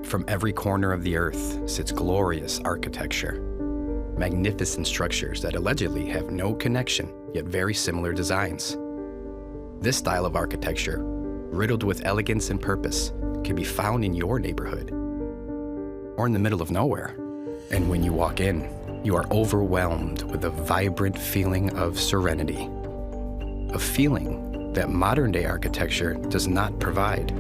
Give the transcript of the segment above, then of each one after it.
From every corner of the earth sits glorious architecture. Magnificent structures that allegedly have no connection, yet very similar designs. This style of architecture, riddled with elegance and purpose, can be found in your neighborhood or in the middle of nowhere. And when you walk in, you are overwhelmed with a vibrant feeling of serenity, a feeling that modern-day architecture does not provide.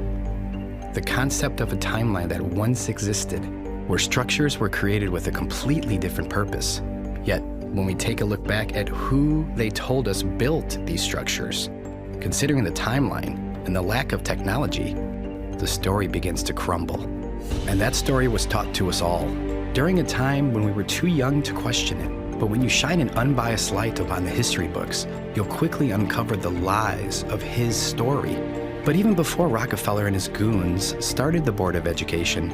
The concept of a timeline that once existed, where structures were created with a completely different purpose. Yet, when we take a look back at who they told us built these structures, considering the timeline and the lack of technology, the story begins to crumble. And that story was taught to us all during a time when we were too young to question it. But when you shine an unbiased light upon the history books, you'll quickly uncover the lies of his story. But even before Rockefeller and his goons started the Board of Education,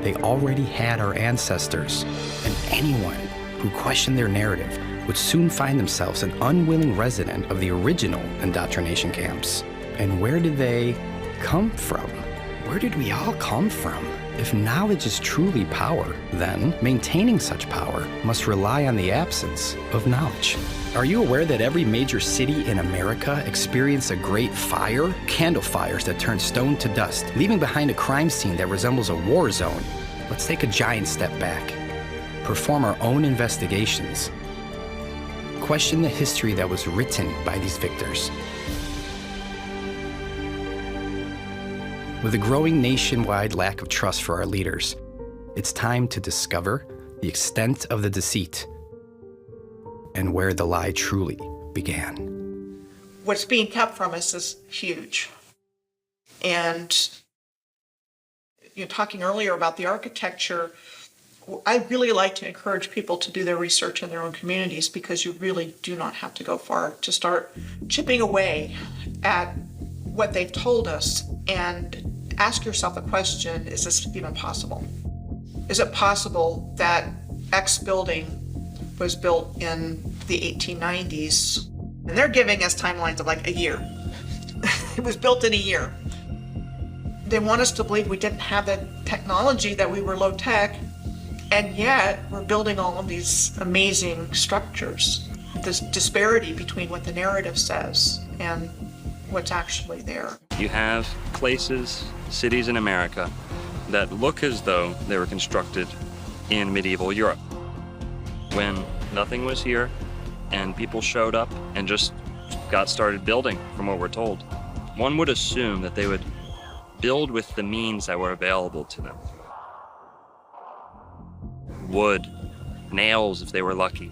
they already had our ancestors, and anyone who questioned their narrative would soon find themselves an unwilling resident of the original indoctrination camps. And where did they come from? Where did we all come from? If knowledge is truly power, then maintaining such power must rely on the absence of knowledge. Are you aware that every major city in America experienced a great fire? Candle fires that turned stone to dust, leaving behind a crime scene that resembles a war zone. Let's take a giant step back, perform our own investigations, question the history that was written by these victors. With a growing nationwide lack of trust for our leaders, it's time to discover the extent of the deceit and where the lie truly began. What's being kept from us is huge. And you're talking earlier about the architecture. I really like to encourage people to do their research in their own communities, because you really do not have to go far to start chipping away at what they've told us and ask yourself a question: is this even possible? Is it possible that X building was built in the 1890s? And they're giving us timelines of like a year. It was built in a year. They want us to believe we didn't have the technology, that we were low tech, and yet we're building all of these amazing structures. This disparity between what the narrative says and what's actually there. You have places, cities in America that look as though they were constructed in medieval Europe, when nothing was here and people showed up and just got started building, from what we're told. One would assume that they would build with the means that were available to them. Wood, nails if they were lucky.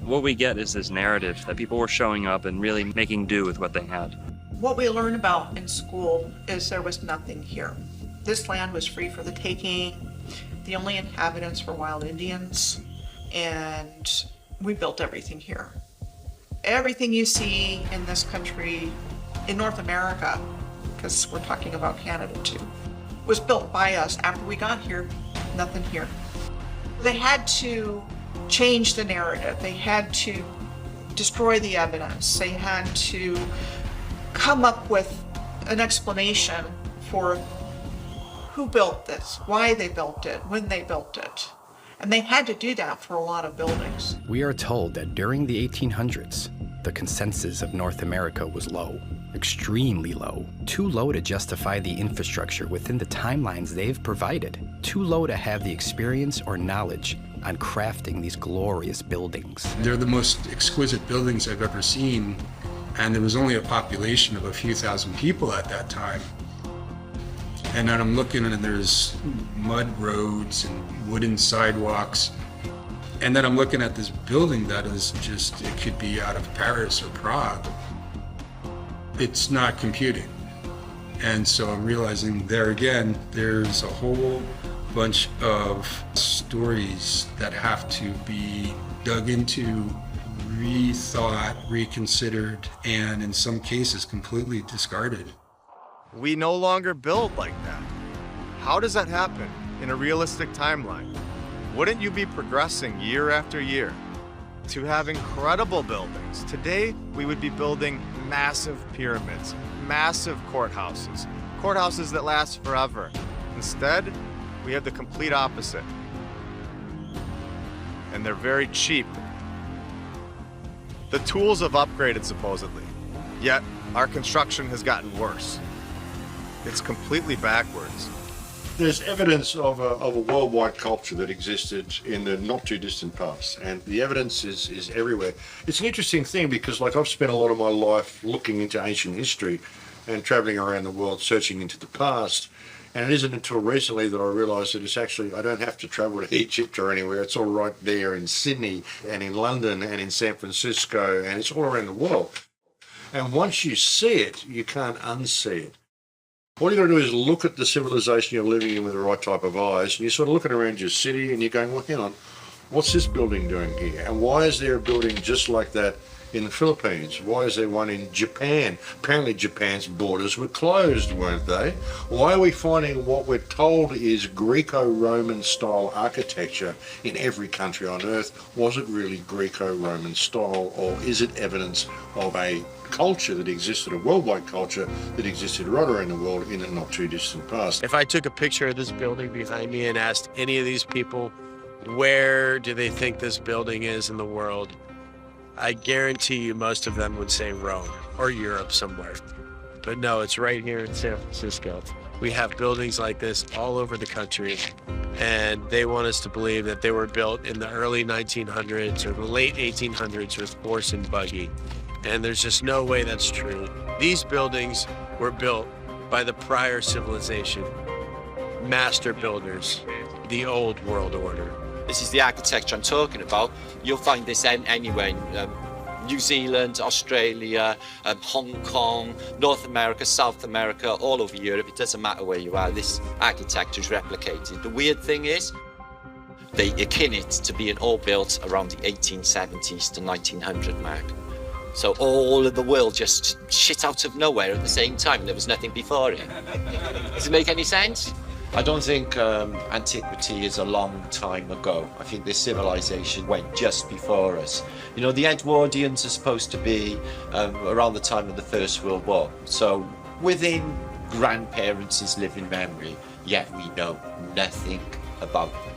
What we get is this narrative that people were showing up and really making do with what they had. What we learn about in school is there was nothing here. This land was free for the taking. The only inhabitants were wild Indians, and we built everything here. Everything you see in this country, in North America, because we're talking about Canada too, was built by us. After we got here, nothing here. They had to change the narrative. They had to destroy the evidence. They had to come up with an explanation for who built this, why they built it, when they built it. And they had to do that for a lot of buildings. We are told that during the 1800s, the consensus of North America was low, extremely low, too low to justify the infrastructure within the timelines they've provided, too low to have the experience or knowledge on crafting these glorious buildings. They're the most exquisite buildings I've ever seen, and there was only a population of a few thousand people at that time. And then I'm looking and there's mud roads and wooden sidewalks. And then I'm looking at this building that is just, it could be out of Paris or Prague. It's not computing. And so I'm realizing there again, there's a whole bunch of stories that have to be dug into, rethought, reconsidered, and in some cases completely discarded. We no longer build like that. How does that happen in a realistic timeline? Wouldn't you be progressing year after year to have incredible buildings? Today, we would be building massive pyramids, massive courthouses that last forever. Instead, We have the complete opposite. And they're very cheap. The tools have upgraded supposedly, yet our construction has gotten worse. It's completely backwards. There's evidence of a worldwide culture that existed in the not too distant past, and the evidence is everywhere. It's an interesting thing because, like, I've spent a lot of my life looking into ancient history and traveling around the world searching into the past, and it isn't until recently that I realised that it's actually, I don't have to travel to Egypt or anywhere. It's all right there in Sydney and in London and in San Francisco, and it's all around the world. And once you see it, you can't unsee it. All you got to do is look at the civilization you're living in with the right type of eyes, and you're sort of looking around your city and you're going, well, hang on, what's this building doing here? And why is there a building just like that in the Philippines? Why is there one in Japan? Apparently Japan's borders were closed, weren't they? Why are we finding what we're told is Greco-Roman style architecture in every country on earth? Was it really Greco-Roman style, or is it evidence of a culture that existed, a worldwide culture that existed right around the world in the not too distant past? If I took a picture of this building behind me and asked any of these people, where do they think this building is in the world? I guarantee you most of them would say Rome or Europe somewhere. But no, it's right here in San Francisco. We have buildings like this all over the country, and they want us to believe that they were built in the early 1900s or the late 1800s with horse and buggy. And there's just no way that's true. These buildings were built by the prior civilization, master builders, the old world order. This is the architecture I'm talking about. You'll find this anywhere in New Zealand, Australia, Hong Kong, North America, South America, all over Europe. It doesn't matter where you are, this architecture is replicated. The weird thing is, they akin it to being all built around the 1870s to 1900 mark. So all of the world just shit out of nowhere at the same time. There was nothing before it. Does it make any sense? I don't think antiquity is a long time ago. I think this civilization went just before us. You know, the Edwardians are supposed to be around the time of the First World War. So within grandparents' living memory, yet we know nothing about them.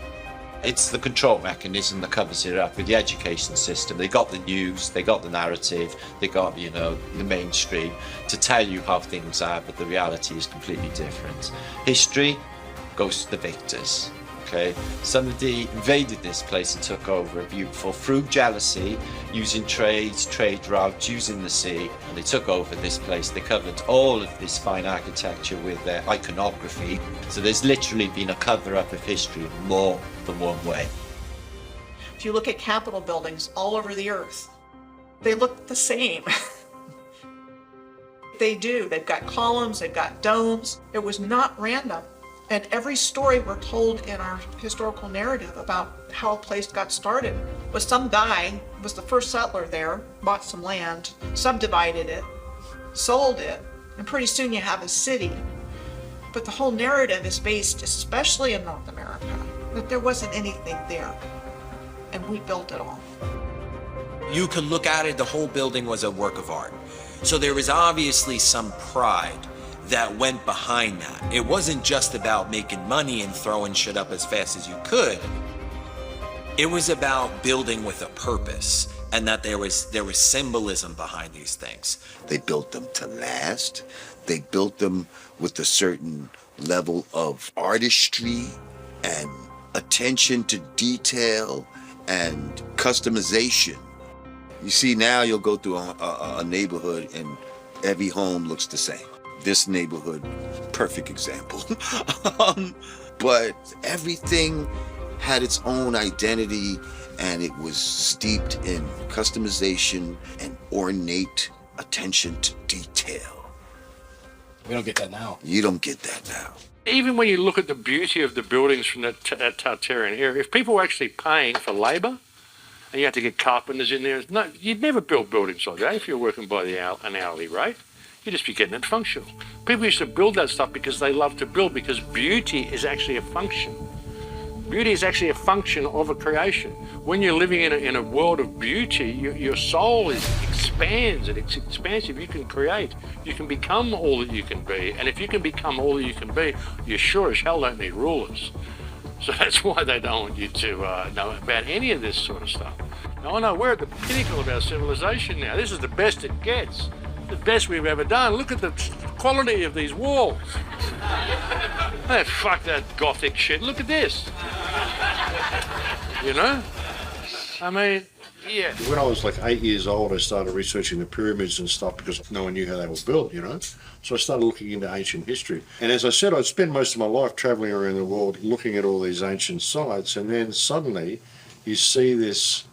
It's the control mechanism that covers it up with the education system. They got the news, they got the narrative, they got, you know, the mainstream to tell you how things are, but the reality is completely different. History goes to the victors, okay? Somebody invaded this place and took over a beautiful, through jealousy, using trade routes, using the sea, and they took over this place. They covered all of this fine architecture with their iconography. So there's literally been a cover-up of history more than one way. If you look at Capitol buildings all over the earth, they look the same. They do. They've got columns, they've got domes. It was not random. And every story we're told in our historical narrative about how a place got started was some guy was the first settler there, bought some land, subdivided it, sold it, and pretty soon you have a city. But the whole narrative is based, especially in North America, that there wasn't anything there, and we built it all. You could look at it, the whole building was a work of art. So there was obviously some pride that went behind that. It wasn't just about making money and throwing shit up as fast as you could. It was about building with a purpose, and that there was symbolism behind these things. They built them to last. They built them with a certain level of artistry and attention to detail and customization. You see, now you'll go through a neighborhood and every home looks the same. This neighborhood, perfect example. But everything had its own identity, and it was steeped in customization and ornate attention to detail. We don't get that now. You don't get that now. Even when you look at the beauty of the buildings from that Tartarian era, if people were actually paying for labour, and you had to get carpenters in there, no, you'd never build buildings like that if you're working by an hourly rate. You'd just be getting it functional. People used to build that stuff because they love to build, because beauty is actually a function. Beauty is actually a function of a creation. When you're living in a world of beauty, your soul is expands and it's expansive. You can create. You can become all that you can be. And if you can become all that you can be, you sure as hell don't need rulers. So that's why they don't want you to know about any of this sort of stuff. Oh no, we're at the pinnacle of our civilization now. This is the best it gets. The best we've ever done. Look at the quality of these walls. Hey, fuck that Gothic shit. Look at this. You know? I mean, yeah. When I was like 8 years old, I started researching the pyramids and stuff because no one knew how they were built, you know? So I started looking into ancient history. And as I said, I'd spent most of my life traveling around the world looking at all these ancient sites, and then suddenly you see this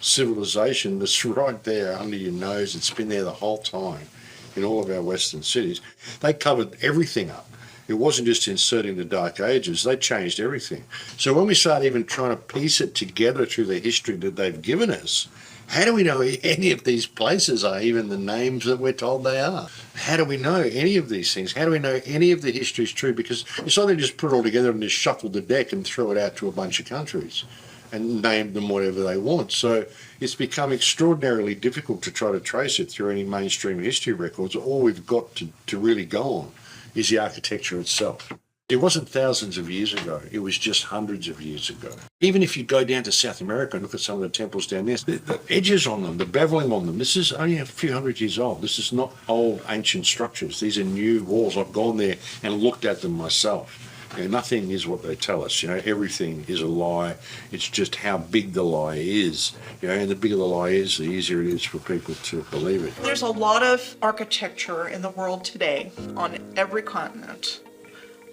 civilization that's right there under your nose. It's been there the whole time in all of our Western cities. They covered everything up. It wasn't just inserting the Dark Ages, they changed everything. So when we start even trying to piece it together through the history that they've given us, how do we know any of these places are even the names that we're told they are? How do we know any of these things? How do we know any of the history is true? Because it's not they just put it all together and just shuffle the deck and throw it out to a bunch of countries and name them whatever they want. So it's become extraordinarily difficult to try to trace it through any mainstream history records. All we've got to really go on is the architecture itself. It wasn't thousands of years ago, it was just hundreds of years ago. Even if you go down to South America and look at some of the temples down there, the edges on them, the beveling on them, this is only a few hundred years old. This is not old ancient structures. These are new walls. I've gone there and looked at them myself. You know, nothing is what they tell us. You know, everything is a lie. It's just how big the lie is. You know, and the bigger the lie is, the easier it is for people to believe it. There's a lot of architecture in the world today on every continent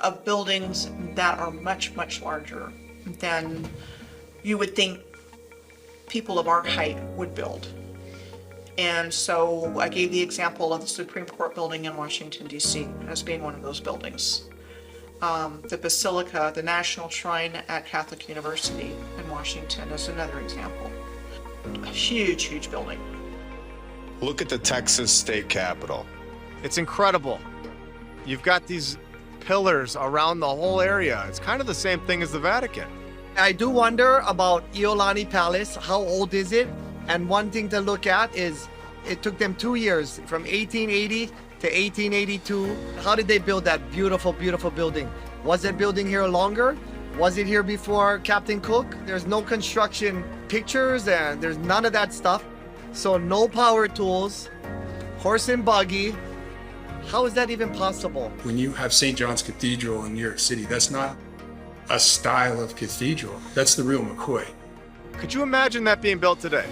of buildings that are much, much larger than you would think people of our height would build. And so I gave the example of the Supreme Court building in Washington, D.C. as being one of those buildings. The Basilica, the National Shrine at Catholic University in Washington is another example. A huge, huge building. Look at the Texas state capitol. It's incredible. You've got these pillars around the whole area. It's kind of the same thing as the Vatican. I do wonder about Iolani Palace. How old is it? And one thing to look at is it took them 2 years, from 1880 to 1882. How did they build that beautiful, beautiful building? Was it building here longer? Was it here before Captain Cook? There's no construction pictures and there's none of that stuff. So no power tools, horse and buggy. How is that even possible? When you have St. John's Cathedral in New York City, that's not a style of cathedral. That's the real McCoy. Could you imagine that being built today?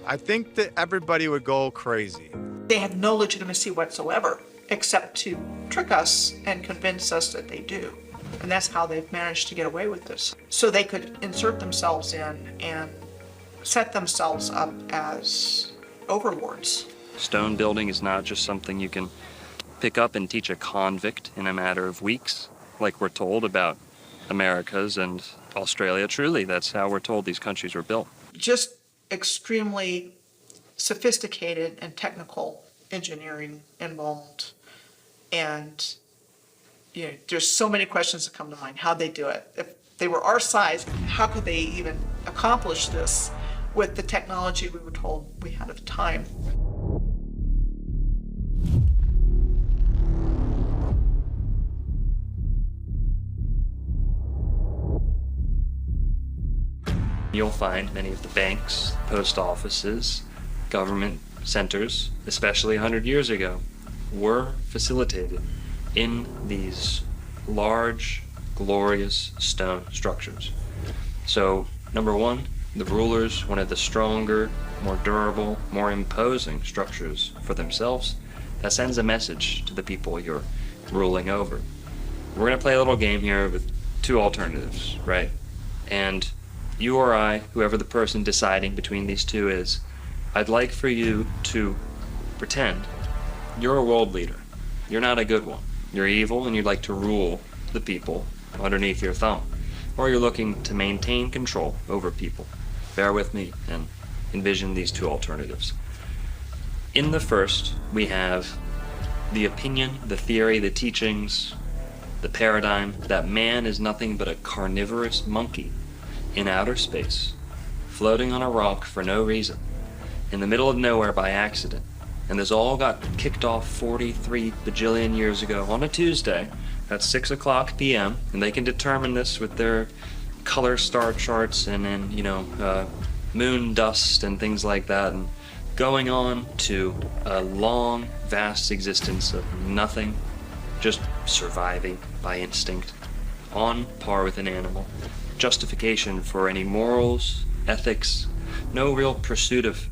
I think that everybody would go crazy. They have no legitimacy whatsoever, except to trick us and convince us that they do. And that's how they've managed to get away with this. So they could insert themselves in and set themselves up as overlords. Stone building is not just something you can pick up and teach a convict in a matter of weeks, like we're told about Americas and Australia. Truly, that's how we're told these countries were built. Just extremely sophisticated and technical engineering involved. And you know, there's so many questions that come to mind. How'd they do it? If they were our size, how could they even accomplish this with the technology we were told we had at the time? You'll find many of the banks, post offices, government centers, especially 100 years ago, were facilitated in these large, glorious stone structures. So, number one, the rulers wanted the stronger, more durable, more imposing structures for themselves. That sends a message to the people you're ruling over. We're going to play a little game here with two alternatives, right? And you or I, whoever the person deciding between these two is, I'd like for you to pretend you're a world leader. You're not a good one. You're evil and you'd like to rule the people underneath your thumb. Or you're looking to maintain control over people. Bear with me and envision these two alternatives. In the first, we have the opinion, the theory, the teachings, the paradigm that man is nothing but a carnivorous monkey in outer space, floating on a rock for no reason, in the middle of nowhere by accident. And this all got kicked off 43 bajillion years ago on a Tuesday at 6 o'clock p.m. And they can determine this with their color star charts and moon dust and things like that. And going on to a long, vast existence of nothing, just surviving by instinct, on par with an animal. Justification for any morals, ethics, no real pursuit of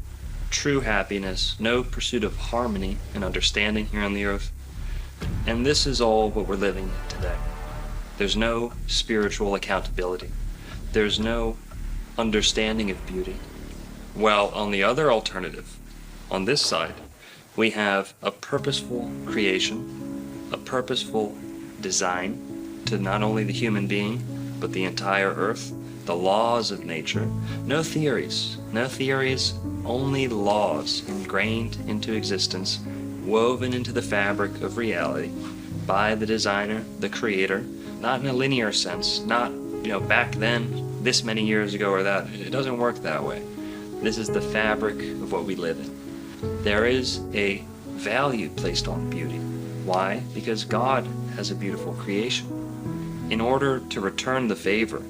true happiness, no pursuit of harmony and understanding here on the earth. And this is all what we're living in today. There's no spiritual accountability. There's no understanding of beauty. Well, on the other alternative, on this side, we have a purposeful creation, a purposeful design to not only the human being, but the entire earth, the laws of nature. No theories, only laws ingrained into existence, woven into the fabric of reality by the designer, the creator, not in a linear sense, not, back then, this many years ago or that. It doesn't work that way. This is the fabric of what we live in. There is a value placed on beauty. Why? Because God has a beautiful creation. In order to return the favor,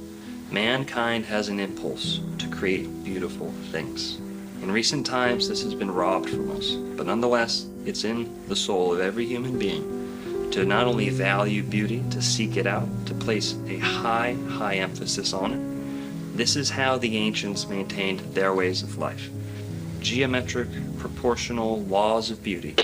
mankind has an impulse to create beautiful things. In recent times, this has been robbed from us, but nonetheless, it's in the soul of every human being to not only value beauty, to seek it out, to place a high, high emphasis on it. This is how the ancients maintained their ways of life. Geometric, proportional laws of beauty.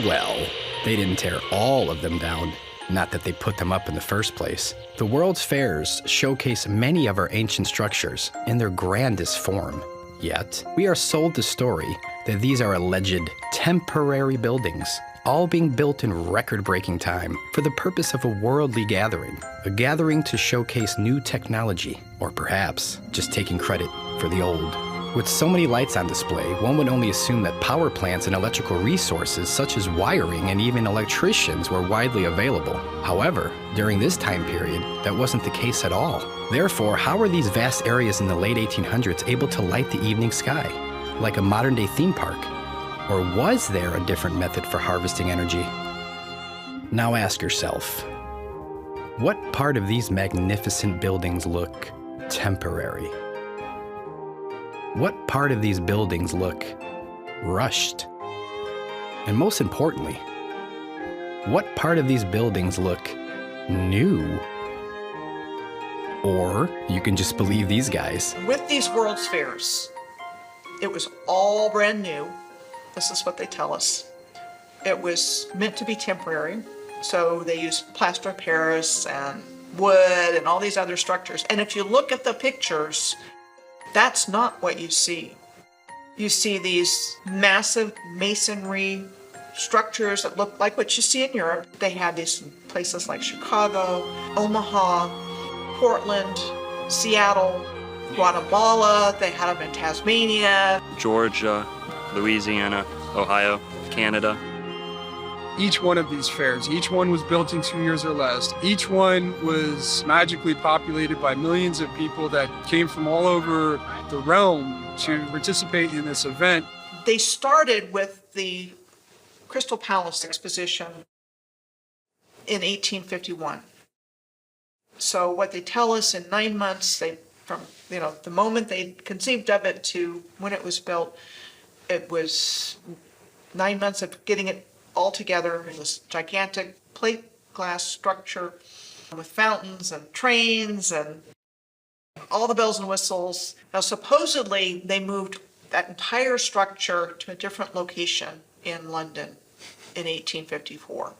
Well, they didn't tear all of them down. Not that they put them up in the first place. The world's fairs showcase many of our ancient structures in their grandest form. Yet, we are sold the story that these are alleged temporary buildings, all being built in record-breaking time for the purpose of a worldly gathering, a gathering to showcase new technology, or perhaps just taking credit for the old. With so many lights on display, one would only assume that power plants and electrical resources such as wiring and even electricians were widely available. However, during this time period, that wasn't the case at all. Therefore, how were these vast areas in the late 1800s able to light the evening sky, like a modern-day theme park? Or was there a different method for harvesting energy? Now ask yourself, what part of these magnificent buildings look temporary? What part of these buildings look rushed? And most importantly, what part of these buildings look new? Or you can just believe these guys. With these World's Fairs, it was all brand new. This is what they tell us. It was meant to be temporary, so they used plaster of Paris and wood and all these other structures. And if you look at the pictures, that's not what you see. You see these massive masonry structures that look like what you see in Europe. They had these in places like Chicago, Omaha, Portland, Seattle, Guatemala. They had them in Tasmania, Georgia, Louisiana, Ohio, Canada. Each one of these fairs, each one was built in 2 years or less. Each one was magically populated by millions of people that came from all over the realm to participate in this event. They started with the Crystal Palace exposition in 1851. So what they tell us in 9 months, from the moment they conceived of it to when it was built, it was 9 months of getting it all together in this gigantic plate glass structure with fountains and trains and all the bells and whistles. Now, supposedly, they moved that entire structure to a different location in London in 1854,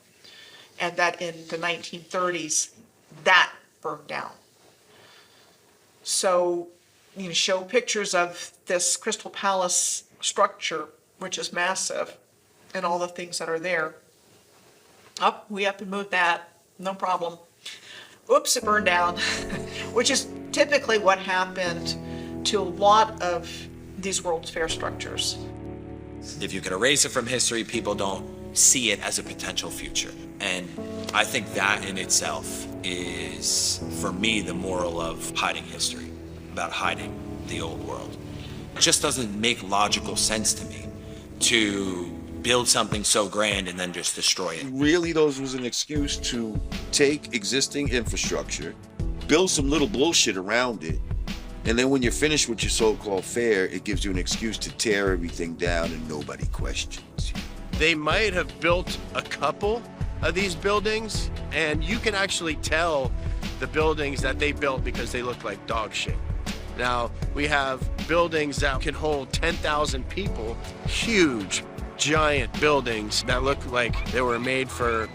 and that in the 1930s, that burned down. So show pictures of this Crystal Palace structure, which is massive, and all the things that are there. Oh, we have to move that, no problem. Oops, it burned down, which is typically what happened to a lot of these World's Fair structures. If you could erase it from history, people don't see it as a potential future. And I think that in itself is, for me, the moral of hiding history, about hiding the old world. It just doesn't make logical sense to me to build something so grand and then just destroy it. Really, those was an excuse to take existing infrastructure, build some little bullshit around it, and then when you're finished with your so-called fair, it gives you an excuse to tear everything down and nobody questions you. They might have built a couple of these buildings, and you can actually tell the buildings that they built because they look like dog shit. Now, we have buildings that can hold 10,000 people, huge, giant buildings that look like they were made for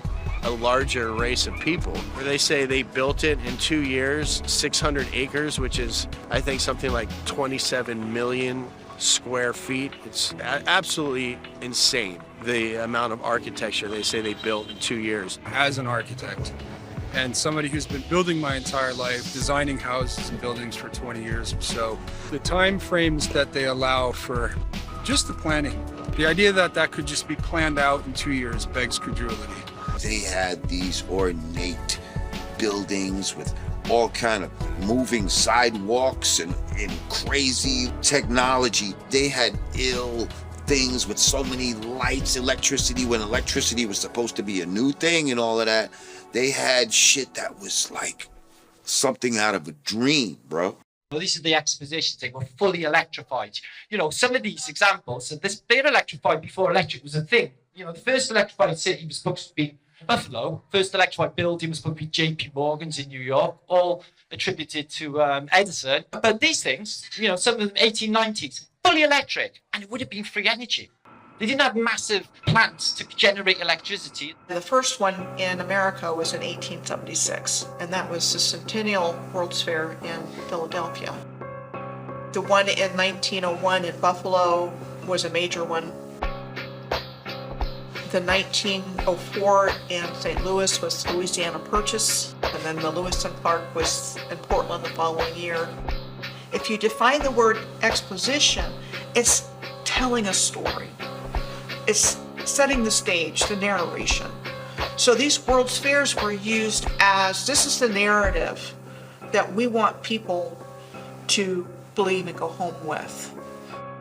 a larger race of people. Where they say they built it in 2 years, 600 acres, which is, I think, something like 27 million square feet. It's absolutely insane, the amount of architecture they say they built in 2 years. As an architect and somebody who's been building my entire life, designing houses and buildings for 20 years or so, the time frames that they allow for just the planning, the idea that that could just be planned out in 2 years begs credulity. They had these ornate buildings with all kind of moving sidewalks and crazy technology. They had ill things with so many lights, electricity, when electricity was supposed to be a new thing and all of that. They had shit that was like something out of a dream, bro. Well, these are the expositions. They were fully electrified. Some of these examples, they're electrified before electric was a thing. The first electrified city was supposed to be Buffalo. First electrified building was supposed to be J.P. Morgan's in New York, all attributed to Edison. But these things, some of them 1890s, fully electric, and it would have been free energy. They didn't have massive plants to generate electricity. The first one in America was in 1876, and that was the Centennial World's Fair in Philadelphia. The one in 1901 in Buffalo was a major one. The 1904 in St. Louis was the Louisiana Purchase, and then the Lewis and Clark was in Portland the following year. If you define the word exposition, it's telling a story. It's setting the stage, the narration. So these World's Fairs were used as, this is the narrative that we want people to believe and go home with.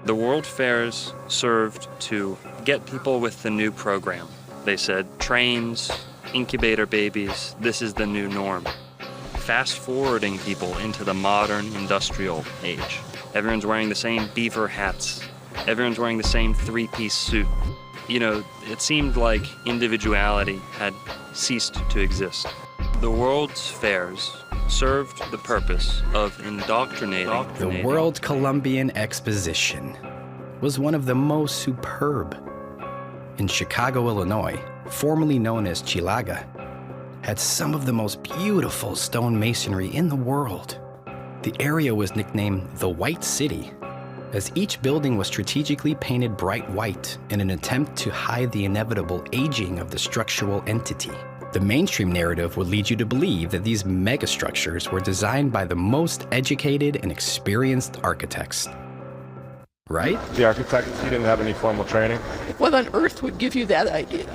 The World Fairs served to get people with the new program. They said, trains, incubator babies, this is the new norm. Fast forwarding people into the modern industrial age. Everyone's wearing the same beaver hats. Everyone's wearing the same three-piece suit. It seemed like individuality had ceased to exist. The World's Fairs served the purpose of indoctrinating. The World Columbian Exposition was one of the most superb. In Chicago, Illinois, formerly known as Chilaga, had some of the most beautiful stone masonry in the world. The area was nicknamed the White City, as each building was strategically painted bright white in an attempt to hide the inevitable aging of the structural entity. The mainstream narrative would lead you to believe that these megastructures were designed by the most educated and experienced architects. Right? The architect, he didn't have any formal training? What on earth would give you that idea?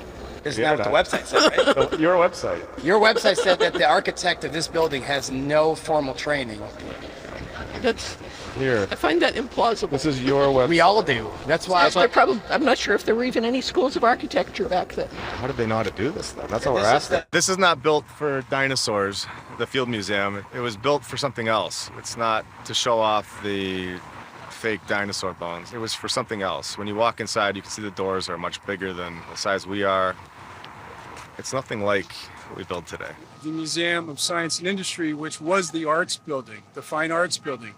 Isn't that what the website said, right? Your website. Your website said that the architect of this building has no formal training. That's... Here. I find that implausible. This is your website. We all do. That's why. That's my problem. I'm not sure if there were even any schools of architecture back then. How did they know how to do this, though? That's what we're asking. This is not built for dinosaurs, the Field Museum. It was built for something else. It's not to show off the fake dinosaur bones. It was for something else. When you walk inside, you can see the doors are much bigger than the size we are. It's nothing like what we build today. The Museum of Science and Industry, which was the arts building, the fine arts building.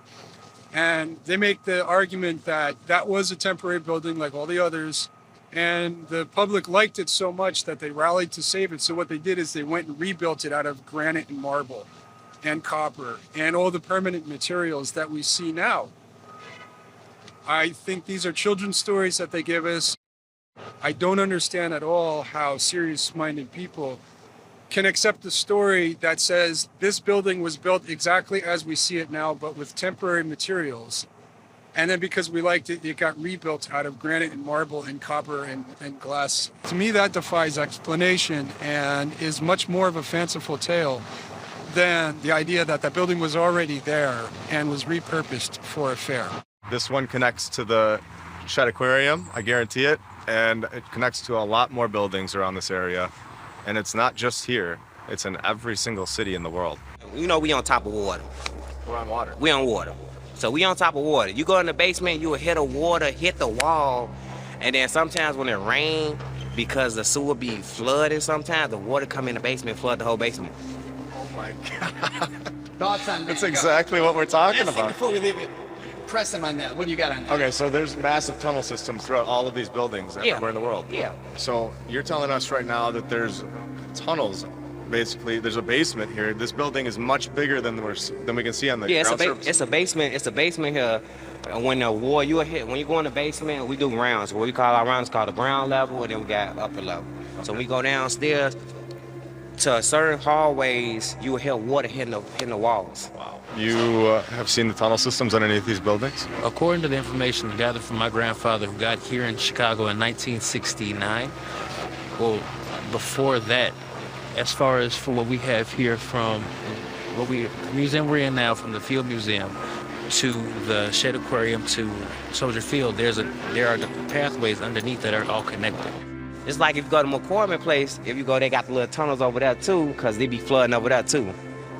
And they make the argument that that was a temporary building like all the others, and the public liked it so much that they rallied to save it. So what they did is they went and rebuilt it out of granite and marble. and copper and all the permanent materials that we see now. I think these are children's stories that they give us. I don't understand at all how serious-minded people can accept a story that says this building was built exactly as we see it now, but with temporary materials. And then because we liked it, it got rebuilt out of granite and marble and copper and glass. To me, that defies explanation and is much more of a fanciful tale than the idea that that building was already there and was repurposed for a fair. This one connects to the Shed Aquarium, I guarantee it, and it connects to a lot more buildings around this area. And it's not just here, it's in every single city in the world. You know we on top of water. We're on water. We on water. So we on top of water. You go in the basement, you will hit the water, hit the wall, and then sometimes when it rains, because the sewer be flooded sometimes, the water come in the basement, flood the whole basement. Oh my God. Thoughts on that? That's exactly what we're talking Last thing about. before we leave it, press him on that. What do you got on that? Okay, so there's massive tunnel systems throughout all of these buildings everywhere in the world. Yeah. So you're telling us right now that there's tunnels, basically. There's a basement here. This building is much bigger than we can see on the ground surface. It's a basement. It's a basement here. When the wall you hit, when you go in the basement, we do rounds. What we call our rounds called the ground level, and then we got upper level. So when we go downstairs to certain hallways, you will hear water hitting the walls. Wow. You have seen the tunnel systems underneath these buildings? According to the information gathered from my grandfather, who got here in Chicago in 1969, well, before that, as far as for what we have here from the museum we're in now, from the Field Museum to the Shed Aquarium to Soldier Field, there are the pathways underneath that are all connected. It's like if you go to McCormick Place, if you go, they got the little tunnels over there too, because they be flooding over there too.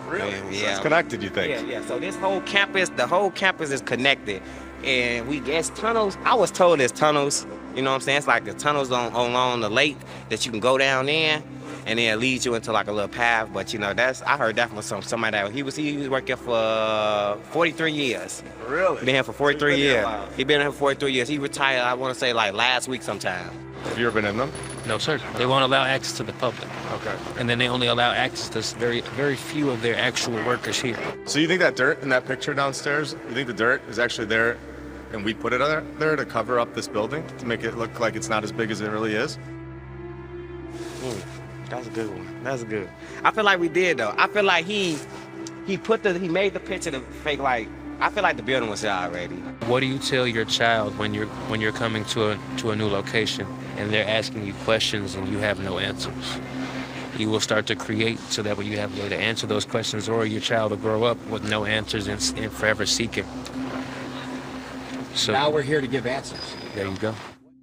Really? Yeah. So it's connected, you think? Yeah. So this whole campus, the whole campus is connected. And we guess tunnels. I was told there's tunnels, you know what I'm saying? It's like the tunnels along the lake that you can go down there, and then it leads you into like a little path. But you know, I heard that from somebody that he was working for 43 years. Really? Been here for 43 years. He been here for 43 years. He retired, I want to say like last week sometime. Have you ever been in them? No, sir. They won't allow access to the public. Okay. And then they only allow access to very, very few of their actual workers here. So you think that dirt in that picture downstairs, you think the dirt is actually there and we put it there to cover up this building, to make it look like it's not as big as it really is? That's a good one. That's good. I feel like we did though. I feel like he made the picture to fake like, I feel like the building was there already. What do you tell your child when you're coming to a new location and they're asking you questions and you have no answers? You will start to create so that way you have a way to answer those questions, or your child will grow up with no answers and forever seeking. So now we're here to give answers. There you go.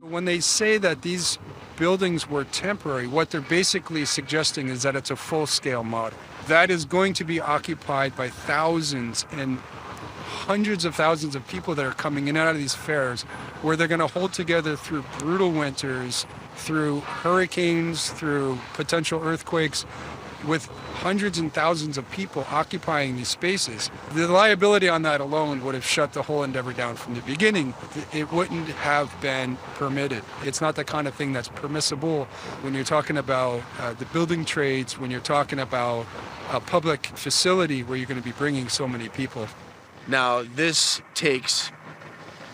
When they say that these buildings were temporary, what they're basically suggesting is that it's a full-scale model. That is going to be occupied by thousands and hundreds of thousands of people that are coming in and out of these fairs, where they're going to hold together through brutal winters, through hurricanes, through potential earthquakes, with hundreds and thousands of people occupying these spaces. The liability on that alone would have shut the whole endeavor down from the beginning. It wouldn't have been permitted. It's not the kind of thing that's permissible when you're talking about the building trades, when you're talking about a public facility where you're going to be bringing so many people. Now, this takes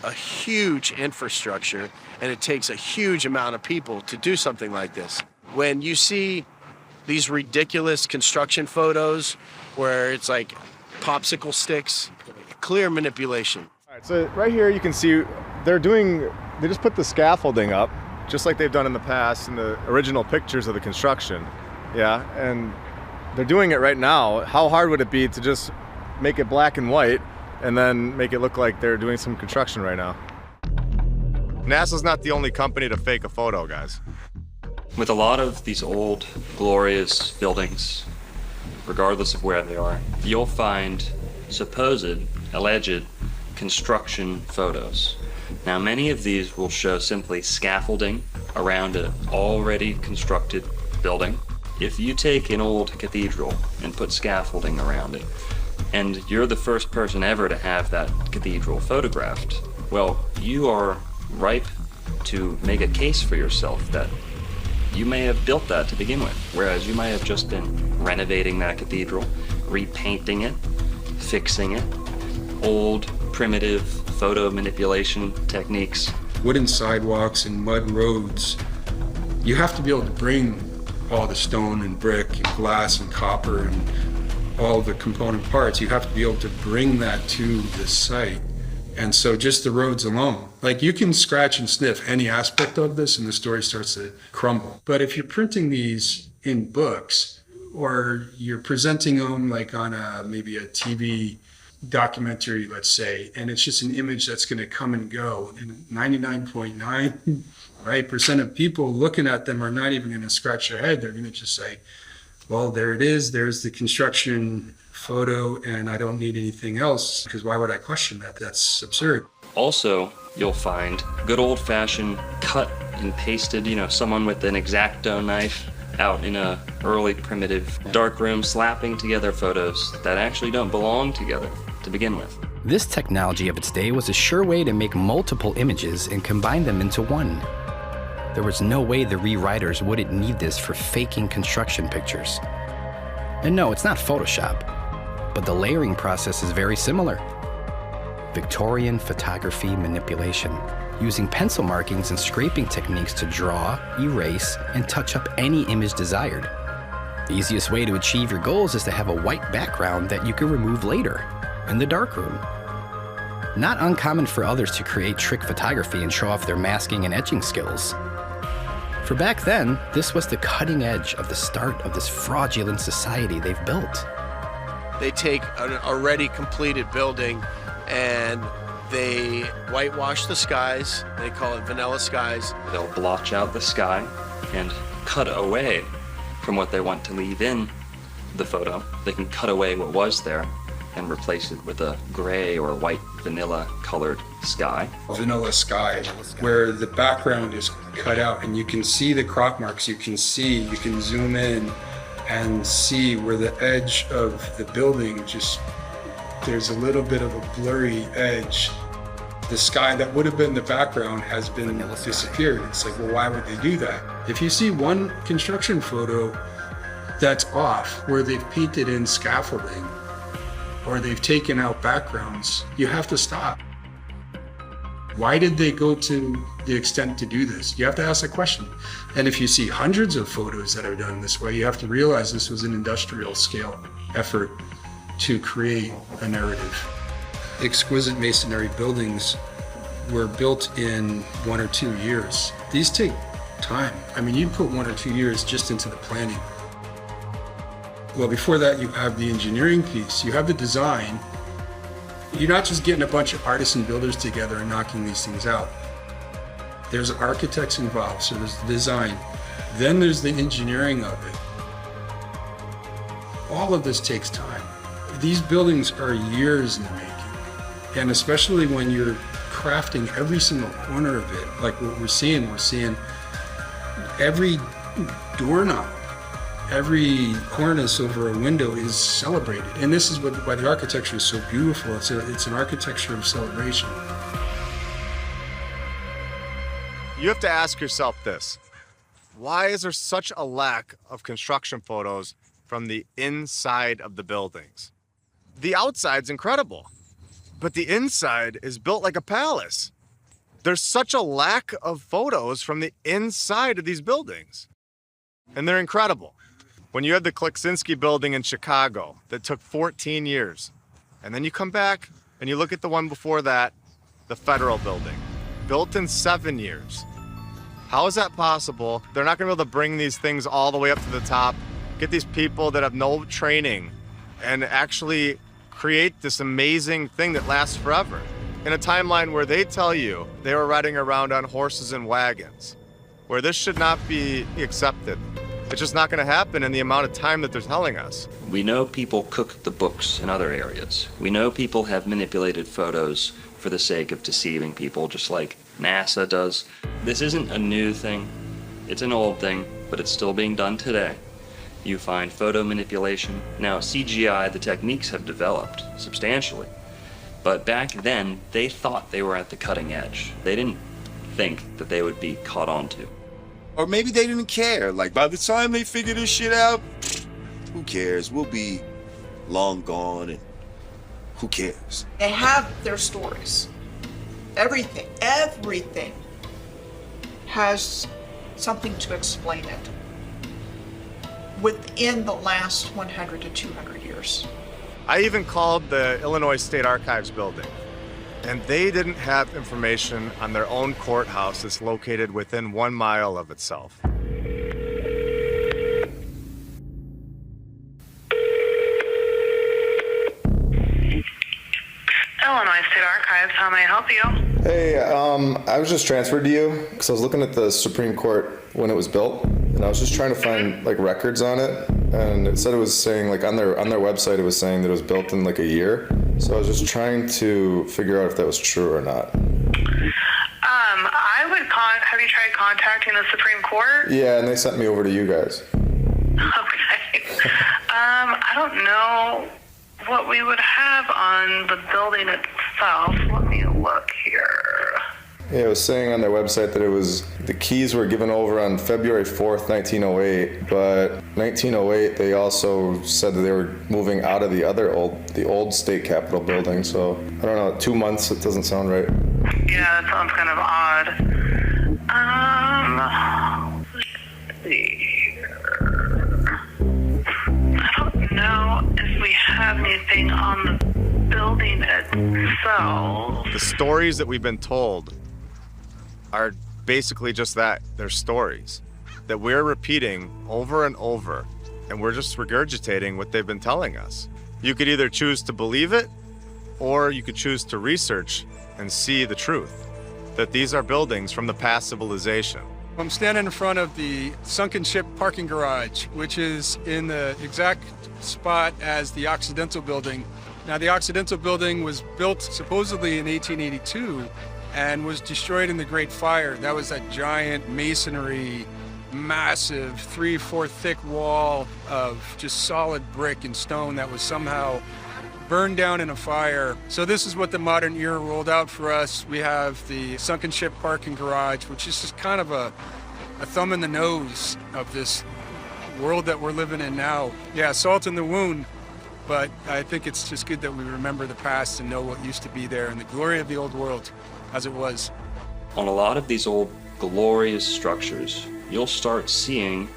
a huge infrastructure, and it takes a huge amount of people to do something like this. When you see these ridiculous construction photos where it's like popsicle sticks, clear manipulation. All right, so right here you can see they just put the scaffolding up, just like they've done in the past in the original pictures of the construction. Yeah, and they're doing it right now. How hard would it be to just make it black and white and then make it look like they're doing some construction right now? NASA's not the only company to fake a photo, guys. With a lot of these old, glorious buildings, regardless of where they are, you'll find supposed, alleged construction photos. Now, many of these will show simply scaffolding around an already constructed building. If you take an old cathedral and put scaffolding around it, and you're the first person ever to have that cathedral photographed, well, you are ripe to make a case for yourself that you may have built that to begin with, whereas you might have just been renovating that cathedral, repainting it, fixing it, old primitive photo manipulation techniques. Wooden sidewalks and mud roads, you have to be able to bring all the stone and brick and glass and copper and all the component parts. You have to be able to bring that to the site. And so just the roads alone, like you can scratch and sniff any aspect of this and the story starts to crumble. But if you're printing these in books or you're presenting them like on maybe a TV documentary, let's say, and it's just an image that's going to come and go, and 99.9% of people looking at them are not even going to scratch their head. They're going to just say, well, there it is. There's the construction photo, and I don't need anything else, because why would I question that? That's absurd. Also, you'll find good old-fashioned cut and pasted, someone with an X-Acto knife out in a early primitive dark room slapping together photos that actually don't belong together to begin with. This technology of its day was a sure way to make multiple images and combine them into one. There was no way the rewriters wouldn't need this for faking construction pictures. And no, it's not Photoshop, but the layering process is very similar. Victorian photography manipulation, using pencil markings and scraping techniques to draw, erase, and touch up any image desired. The easiest way to achieve your goals is to have a white background that you can remove later in the darkroom. Not uncommon for others to create trick photography and show off their masking and etching skills. For back then, this was the cutting edge of the start of this fraudulent society they've built. They take an already completed building and they whitewash the skies. They call it vanilla skies. They'll blotch out the sky and cut away from what they want to leave in the photo. They can cut away what was there and replace it with a gray or white vanilla colored sky. Vanilla sky, where the background is cut out and you can see the crop marks, you can zoom in and see where the edge of the building there's a little bit of a blurry edge. The sky that would have been the background has been disappeared. It's like, well, why would they do that? If you see one construction photo that's off, where they've painted in scaffolding, or they've taken out backgrounds, you have to stop. Why did they go to the extent to do this? You have to ask that question. And if you see hundreds of photos that are done this way, you have to realize this was an industrial scale effort to create a narrative. Exquisite masonry buildings were built in 1 or 2 years. These take time. I mean, you put 1 or 2 years just into the planning. Well, before that, you have the engineering piece, you have the design. You're not just getting a bunch of artists and builders together and knocking these things out. There's architects involved, so there's the design. Then there's the engineering of it. All of this takes time. These buildings are years in the making. And especially when you're crafting every single corner of it, like what we're seeing every doorknob, every cornice over a window is celebrated. And this is why the architecture is so beautiful. It's an architecture of celebration. You have to ask yourself this. Why is there such a lack of construction photos from the inside of the buildings? The outside's incredible, but the inside is built like a palace. There's such a lack of photos from the inside of these buildings, and they're incredible. When you had the Kleksinski building in Chicago that took 14 years, and then you come back and you look at the one before that, the Federal building, built in 7 years. How is that possible? They're not gonna be able to bring these things all the way up to the top, get these people that have no training, and actually create this amazing thing that lasts forever. In a timeline where they tell you they were riding around on horses and wagons, where this should not be accepted. It's just not gonna happen in the amount of time that they're telling us. We know people cook the books in other areas. We know people have manipulated photos for the sake of deceiving people, just like NASA does. This isn't a new thing. It's an old thing, but it's still being done today. You find photo manipulation. Now, CGI, the techniques have developed substantially. But back then, they thought they were at the cutting edge. They didn't think that they would be caught onto. Or maybe they didn't care. Like, by the time they figure this shit out, who cares? We'll be long gone and who cares? They have their stories. Everything has something to explain it within the last 100 to 200 years. I even called the Illinois State Archives building, and they didn't have information on their own courthouse that's located within 1 mile of itself. Illinois State Archives, how may I help you? Hey, I was just transferred to you because I was looking at the Supreme Court when it was built, and I was just trying to find like records on it, and it said it was saying like on their website it was saying that it was built in like a year. So I was just trying to figure out if that was true or not. I would have you tried contacting the Supreme Court? Yeah, and they sent me over to you guys. Okay. I don't know what we would have on the building itself. Let me look here. Yeah, it was saying on their website that the keys were given over on February 4th, 1908, but 1908 they also said that they were moving out of the old state capitol building, so I don't know, 2 months, it doesn't sound right. Yeah, that sounds kind of odd. Let's see here. I don't know if we have anything on the building itself. The stories that we've been told are basically just that. They're stories that we're repeating over and over, and we're just regurgitating what they've been telling us. You could either choose to believe it, or you could choose to research and see the truth, that these are buildings from the past civilization. I'm standing in front of the sunken ship parking garage, which is in the exact spot as the Occidental building. Now, the Occidental building was built supposedly in 1882 and was destroyed in the Great Fire. That was that giant masonry, massive 3-4 thick wall of just solid brick and stone that was somehow burned down in a fire. So this is what the modern era rolled out for us. We have the sunken ship parking garage, which is just kind of a thumb in the nose of this world that we're living in now. Yeah, salt in the wound, but I think it's just good that we remember the past and know what used to be there and the glory of the old world as it was. On a lot of these old glorious structures, you'll start seeing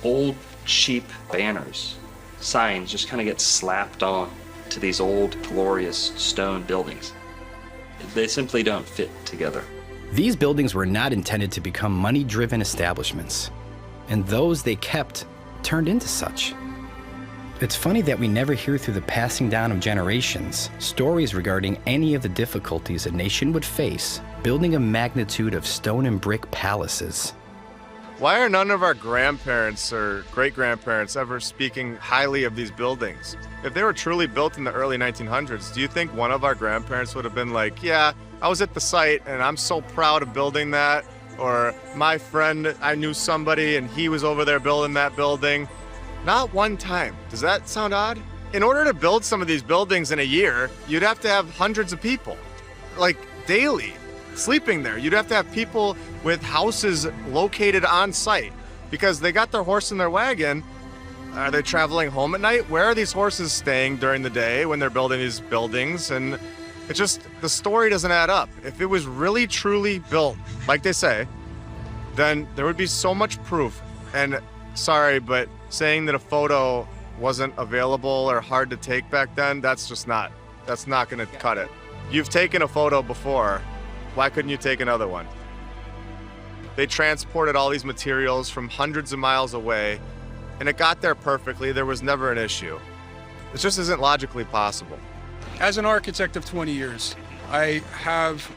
old cheap banners, signs just kind of get slapped on to these old glorious stone buildings. They simply don't fit together. These buildings were not intended to become money-driven establishments, and those they kept turned into such. It's funny that we never hear through the passing down of generations stories regarding any of the difficulties a nation would face building a magnitude of stone and brick palaces. Why are none of our grandparents or great-grandparents ever speaking highly of these buildings? If they were truly built in the early 1900s, do you think one of our grandparents would have been like, yeah, I was at the site and I'm so proud of building that? Or my friend, I knew somebody and he was over there building that building? Not one time. Does that sound odd? In order to build some of these buildings in a year, you'd have to have hundreds of people, like daily, sleeping there. You'd have to have people with houses located on site because they got their horse and their wagon. Are they traveling home at night? Where are these horses staying during the day when they're building these buildings? And it's just, the story doesn't add up. If it was really truly built, like they say, then there would be so much proof. And sorry, but saying that a photo wasn't available or hard to take back then, that's not gonna cut it. You've taken a photo before. Why couldn't you take another one? They transported all these materials from hundreds of miles away, and it got there perfectly. There was never an issue. It just isn't logically possible. As an architect of 20 years, I have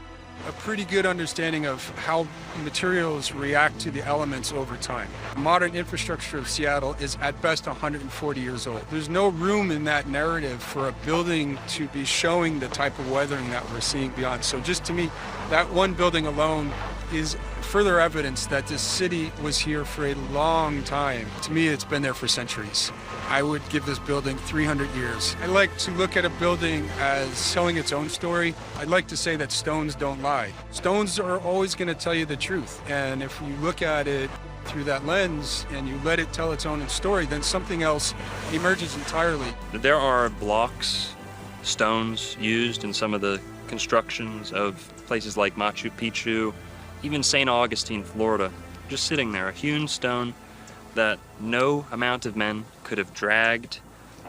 a pretty good understanding of how materials react to the elements over time. The modern infrastructure of Seattle is at best 140 years old. There's no room in that narrative for a building to be showing the type of weathering that we're seeing beyond. So just to me, that one building alone is further evidence that this city was here for a long time. To me, it's been there for centuries. I would give this building 300 years. I like to look at a building as telling its own story. I'd like to say that stones don't lie. Stones are always going to tell you the truth. And if you look at it through that lens and you let it tell its own story, then something else emerges entirely. There are blocks, stones used in some of the constructions of places like Machu Picchu, even St. Augustine, Florida, just sitting there, a hewn stone that no amount of men could have dragged.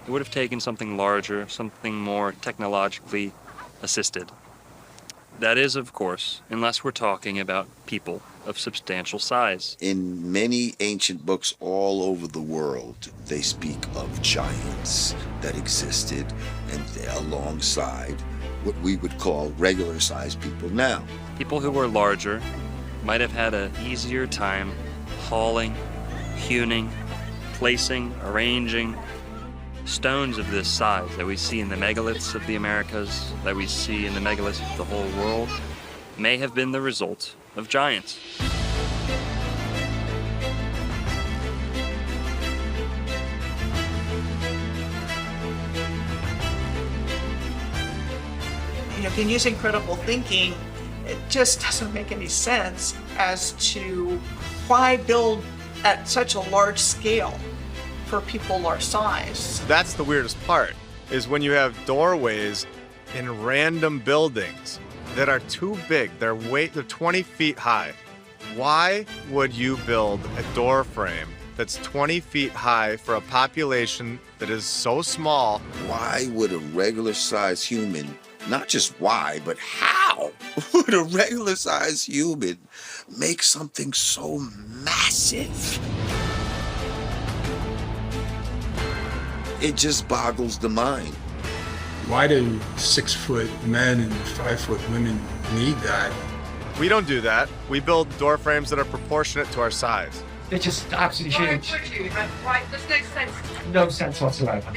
It would have taken something larger, something more technologically assisted. That is, of course, unless we're talking about people of substantial size. In many ancient books all over the world, they speak of giants that existed and alongside what we would call regular-sized people now. People who were larger might have had an easier time hauling, hewing, placing, arranging stones of this size that we see in the megaliths of the Americas, that we see in the megaliths of the whole world, may have been the result of giants. You know, in using critical thinking, it just doesn't make any sense as to why build at such a large scale for people our size. That's the weirdest part, is when you have doorways in random buildings that are too big. They're 20 feet high. Why would you build a door frame that's 20 feet high for a population that is so small? Why would a regular-sized human, not just why, but how would a regular-sized human make something so massive? It just boggles the mind. Why do 6-foot men and 5-foot women need that? We don't do that. We build door frames that are proportionate to our size. They're just absolutely huge. Right, there's no sense. No sense whatsoever.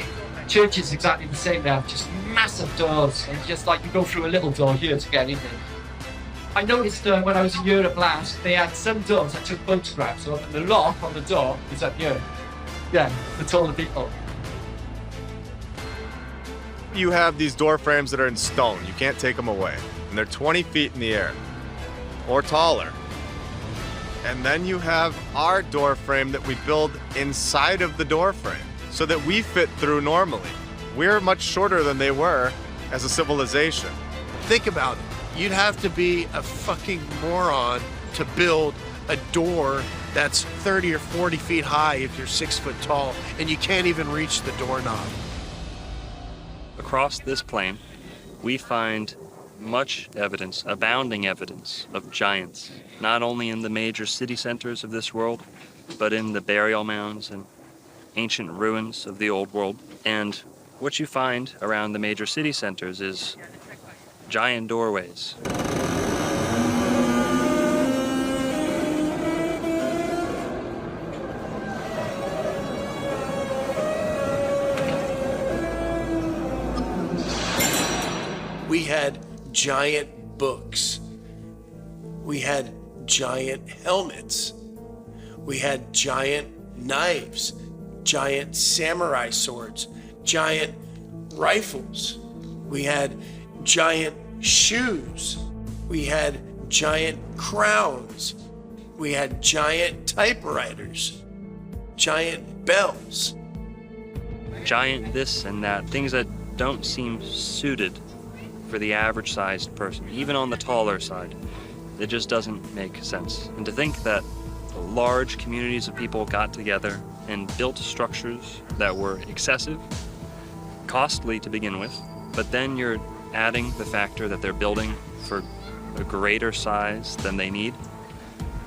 Church is exactly the same now, just massive doors, and just like you go through a little door here to get in there. I noticed when I was in Europe last, they had some doors I took photographs of, and the lock on the door is up here. Yeah, for taller people. You have these door frames that are in stone. You can't take them away. And they're 20 feet in the air or taller. And then you have our door frame that we build inside of the door frame so that we fit through normally. We're much shorter than they were as a civilization. Think about it. You'd have to be a fucking moron to build a door that's 30 or 40 feet high if you're 6 foot tall, and you can't even reach the doorknob. Across this plain, we find much evidence, abounding evidence of giants, not only in the major city centers of this world, but in the burial mounds and ancient ruins of the old world. And what you find around the major city centers is giant doorways. We had giant books. We had giant helmets. We had giant knives, giant samurai swords, giant rifles. We had giant shoes. We had giant crowns. We had giant typewriters, giant bells. Giant this and that, things that don't seem suited for the average sized person, even on the taller side. It just doesn't make sense. And to think that large communities of people got together and built structures that were excessive, costly to begin with, but then you're adding the factor that they're building for a greater size than they need.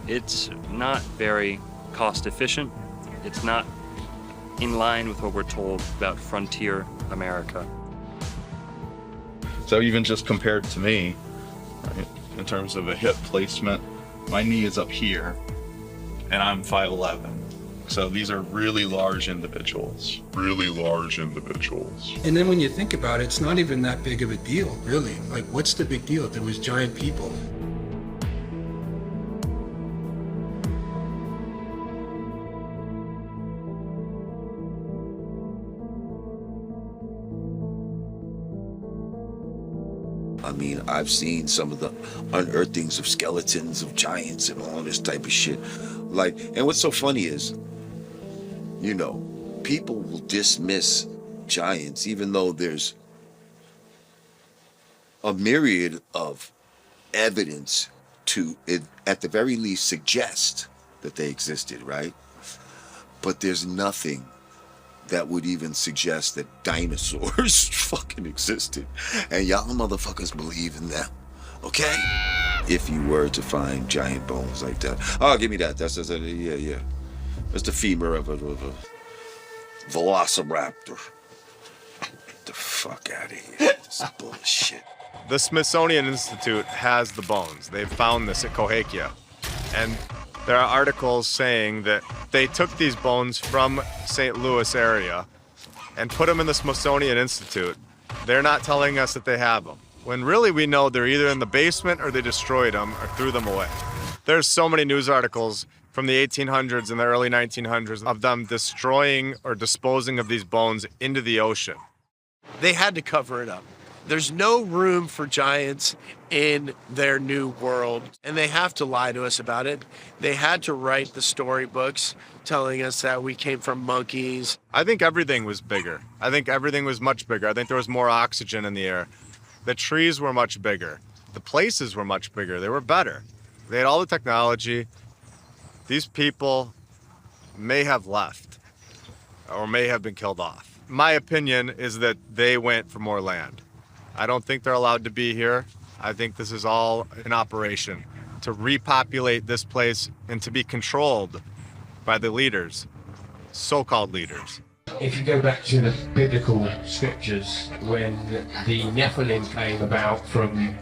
It's not very cost efficient. It's not in line with what we're told about frontier America. So even just compared to me, right, in terms of a hip placement, my knee is up here and I'm 5'11". So these are really large individuals. Really large individuals. And then when you think about it, it's not even that big of a deal, really. Like, what's the big deal? There was giant people. I mean, I've seen some of the unearthings of skeletons of giants and all this type of shit. Like, and what's so funny is, you know, people will dismiss giants even though there's a myriad of evidence to it, at the very least, suggest that they existed, right? But there's nothing that would even suggest that dinosaurs fucking existed. And y'all motherfuckers believe in them, okay? If you were to find giant bones like that. Oh, give me that. That's yeah. That's the femur of a velociraptor. Get the fuck out of here. This is bullshit. The Smithsonian Institute has the bones. They've found this at Cahokia. And there are articles saying that they took these bones from St. Louis area and put them in the Smithsonian Institute. They're not telling us that they have them, when really we know they're either in the basement or they destroyed them or threw them away. There's so many news articles from the 1800s and the early 1900s of them destroying or disposing of these bones into the ocean. They had to cover it up. There's no room for giants in their new world, and they have to lie to us about it. They had to write the storybooks telling us that we came from monkeys. I think everything was bigger. I think everything was much bigger. I think there was more oxygen in the air. The trees were much bigger. The places were much bigger. They were better. They had all the technology. These people may have left or may have been killed off. My opinion is that they went for more land. I don't think they're allowed to be here. I think this is all an operation to repopulate this place and to be controlled by the leaders, so-called leaders. If you go back to the biblical scriptures, when the Nephilim came about from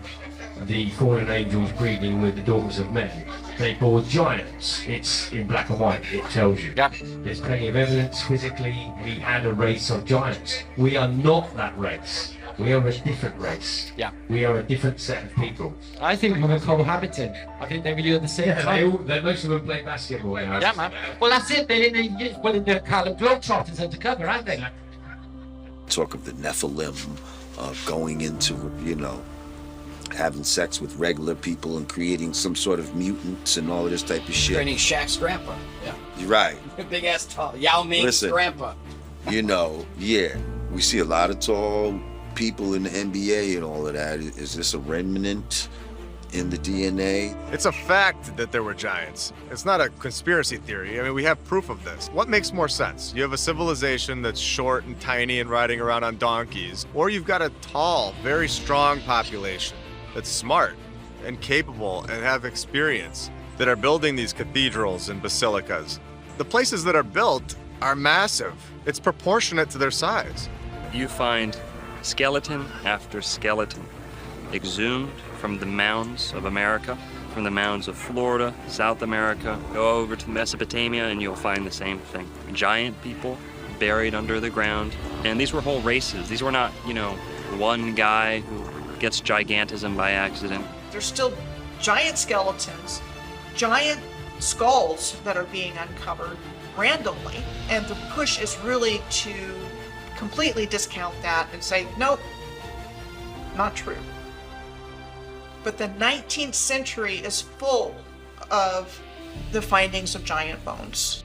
the fallen angels breeding with the daughters of men, they bore giants. It's in black and white, it tells you. Yeah. There's plenty of evidence physically. We had a race of giants. We are not that race. We are a different race. Yeah. We are a different set of people. I think we're cohabiting. I think they really at the same time. Most of them play basketball. Yeah, man. Well, that's it. They're in the Harlem Globetrotters undercover, aren't they? Talk of the Nephilim going into, you know, having sex with regular people and creating some sort of mutants and all of this type of shit. Training Shaq's grandpa. Yeah. You're right. Big ass tall. Yao Ming's Listen, grandpa. You know, yeah, we see a lot of tall people in the NBA and all of that. Is this a remnant in the DNA? It's a fact that there were giants. It's not a conspiracy theory. I mean, we have proof of this. What makes more sense? You have a civilization that's short and tiny and riding around on donkeys, or you've got a tall, very strong population that's smart and capable and have experience that are building these cathedrals and basilicas. The places that are built are massive. It's proportionate to their size. You find skeleton after skeleton exhumed from the mounds of America, from the mounds of Florida, South America. Go over to Mesopotamia and you'll find the same thing. Giant people buried under the ground. And these were whole races. These were not, you know, one guy who gets gigantism by accident. There's still giant skeletons, giant skulls that are being uncovered randomly, and the push is really to completely discount that and say, nope, not true. But the 19th century is full of the findings of giant bones.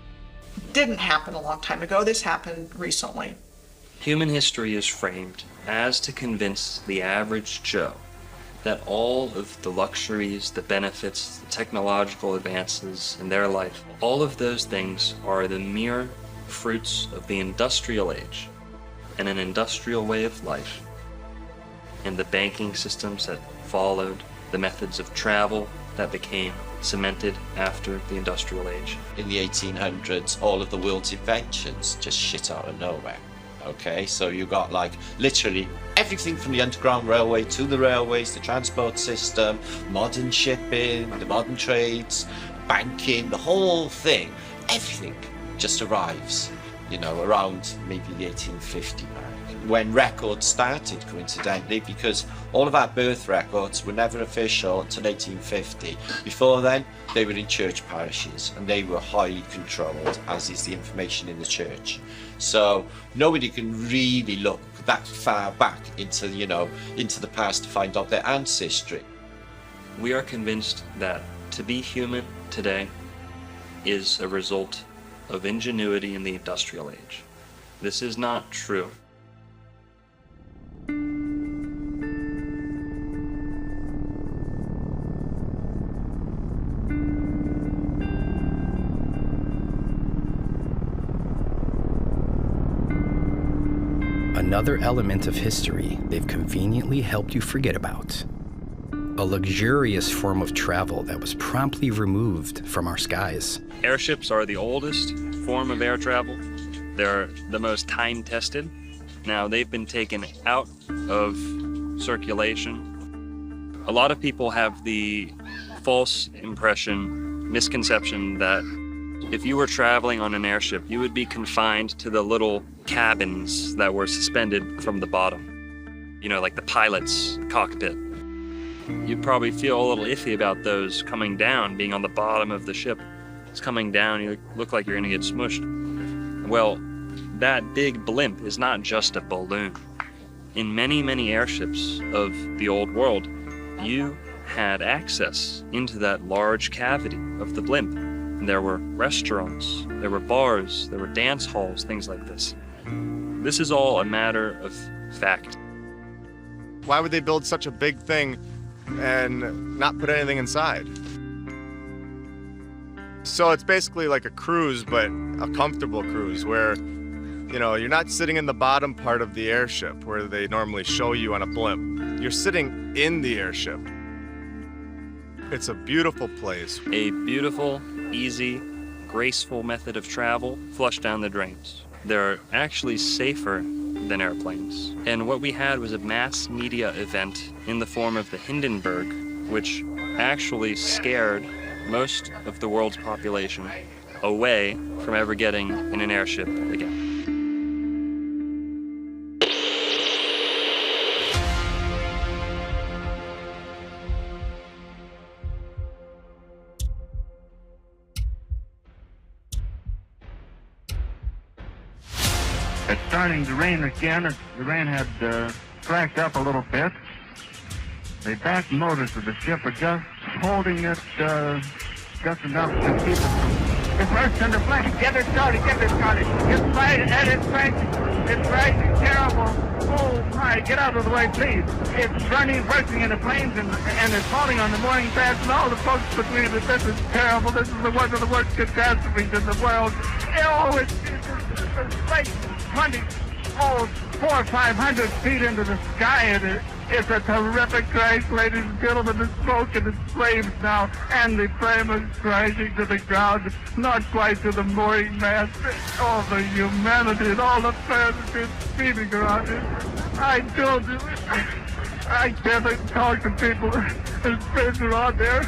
Didn't happen a long time ago, this happened recently. Human history is framed as to convince the average Joe that all of the luxuries, the benefits, the technological advances in their life, all of those things are the mere fruits of the industrial age and an industrial way of life, and the banking systems that followed, the methods of travel that became cemented after the industrial age. In the 1800s, all of the world's inventions just shit out of nowhere. Okay, so you got like literally everything from the Underground Railway to the railways, the transport system, modern shipping, the modern trades, banking, the whole thing, everything just arrives you know, around maybe the 1850 mark, when records started, coincidentally, because all of our birth records were never official until 1850. Before then, they were in church parishes, and they were highly controlled, as is the information in the church. So nobody can really look that far back into, you know, into the past to find out their ancestry. We are convinced that to be human today is a result of ingenuity in the industrial age. This is not true. Another element of history they've conveniently helped you forget about. A luxurious form of travel that was promptly removed from our skies. Airships are the oldest form of air travel. They're the most time-tested. Now, they've been taken out of circulation. A lot of people have the false impression, misconception that if you were traveling on an airship, you would be confined to the little cabins that were suspended from the bottom. You know, like the pilot's cockpit. You'd probably feel a little iffy about those coming down, being on the bottom of the ship. It's coming down, you look like you're gonna get smushed. Well, that big blimp is not just a balloon. In many, many airships of the old world, you had access into that large cavity of the blimp. And there were restaurants, there were bars, there were dance halls, things like this. This is all a matter of fact. Why would they build such a big thing and not put anything inside? So it's basically like a cruise, but a comfortable cruise where, you know, you're not sitting in the bottom part of the airship where they normally show you on a blimp. You're sitting in the airship. It's a beautiful place. A beautiful, easy, graceful method of travel, flush down the drains. They're actually safer than airplanes. And what we had was a mass media event in the form of the Hindenburg, which actually scared most of the world's population away from ever getting in an airship again. It's starting to rain again. The rain had cracked up a little bit. The back motors of the ship are just holding it just enough to keep it from... It's burst into flames. Get it started, It's right, and it's rising terrible. Oh my, get out of the way, please. It's bursting into flames, and it's falling on the mooring pads and all the folks between it. This is terrible. This is one of the worst catastrophes in the world. Oh, it's like 400 or 500 feet into the sky, and it's a terrific crash, ladies and gentlemen. The smoke and the flames now, and the frame is crashing to the ground, not quite to the mooring mast. All the humanity and all the fans have been speeding around it. I can't talk to people and friends around there.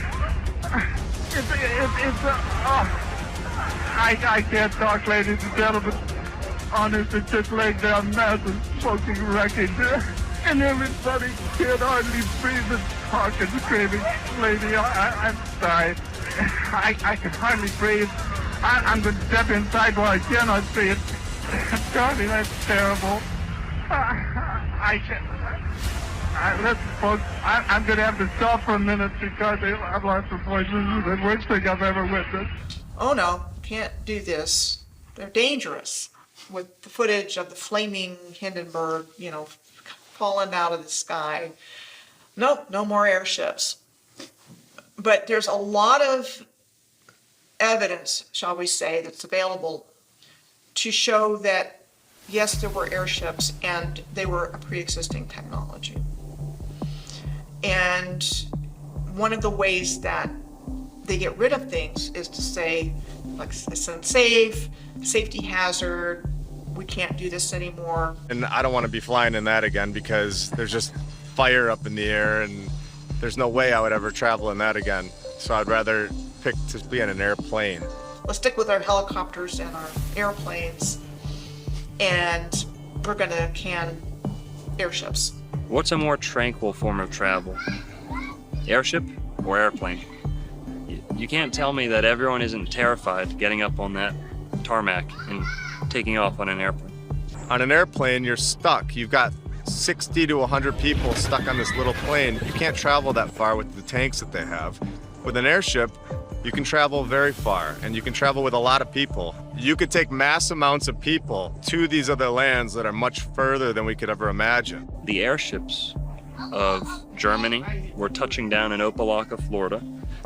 I can't talk, ladies and gentlemen. Honest, it's just laying down massive smoking wreckage. And everybody can't hardly breathe and talk and screaming. Lady, I'm sorry. I can hardly breathe. I'm going to step inside while I cannot breathe. Charlie, that's terrible. I can't. Listen, folks, I'm going to have to stop for a minute because I've lost the voice. This is the worst thing I've ever witnessed. Oh no, can't do this. They're dangerous. With the footage of the flaming Hindenburg, you know, falling out of the sky. Nope, no more airships. But there's a lot of evidence, shall we say, that's available to show that, yes, there were airships and they were a pre-existing technology. And one of the ways that they get rid of things is to say, like, it's unsafe, safety hazard, we can't do this anymore. And I don't want to be flying in that again because there's just fire up in the air and there's no way I would ever travel in that again. So I'd rather pick to be in an airplane. Let's stick with our helicopters and our airplanes. and we're going to can airships. What's a more tranquil form of travel? Airship or airplane? You can't tell me that everyone isn't terrified getting up on that tarmac and taking off on an airplane. On an airplane, you're stuck. You've got 60 to 100 people stuck on this little plane. You can't travel that far with the tanks that they have. With an airship, you can travel very far, and you can travel with a lot of people. You could take mass amounts of people to these other lands that are much further than we could ever imagine. The airships of Germany were touching down in Opelika, Florida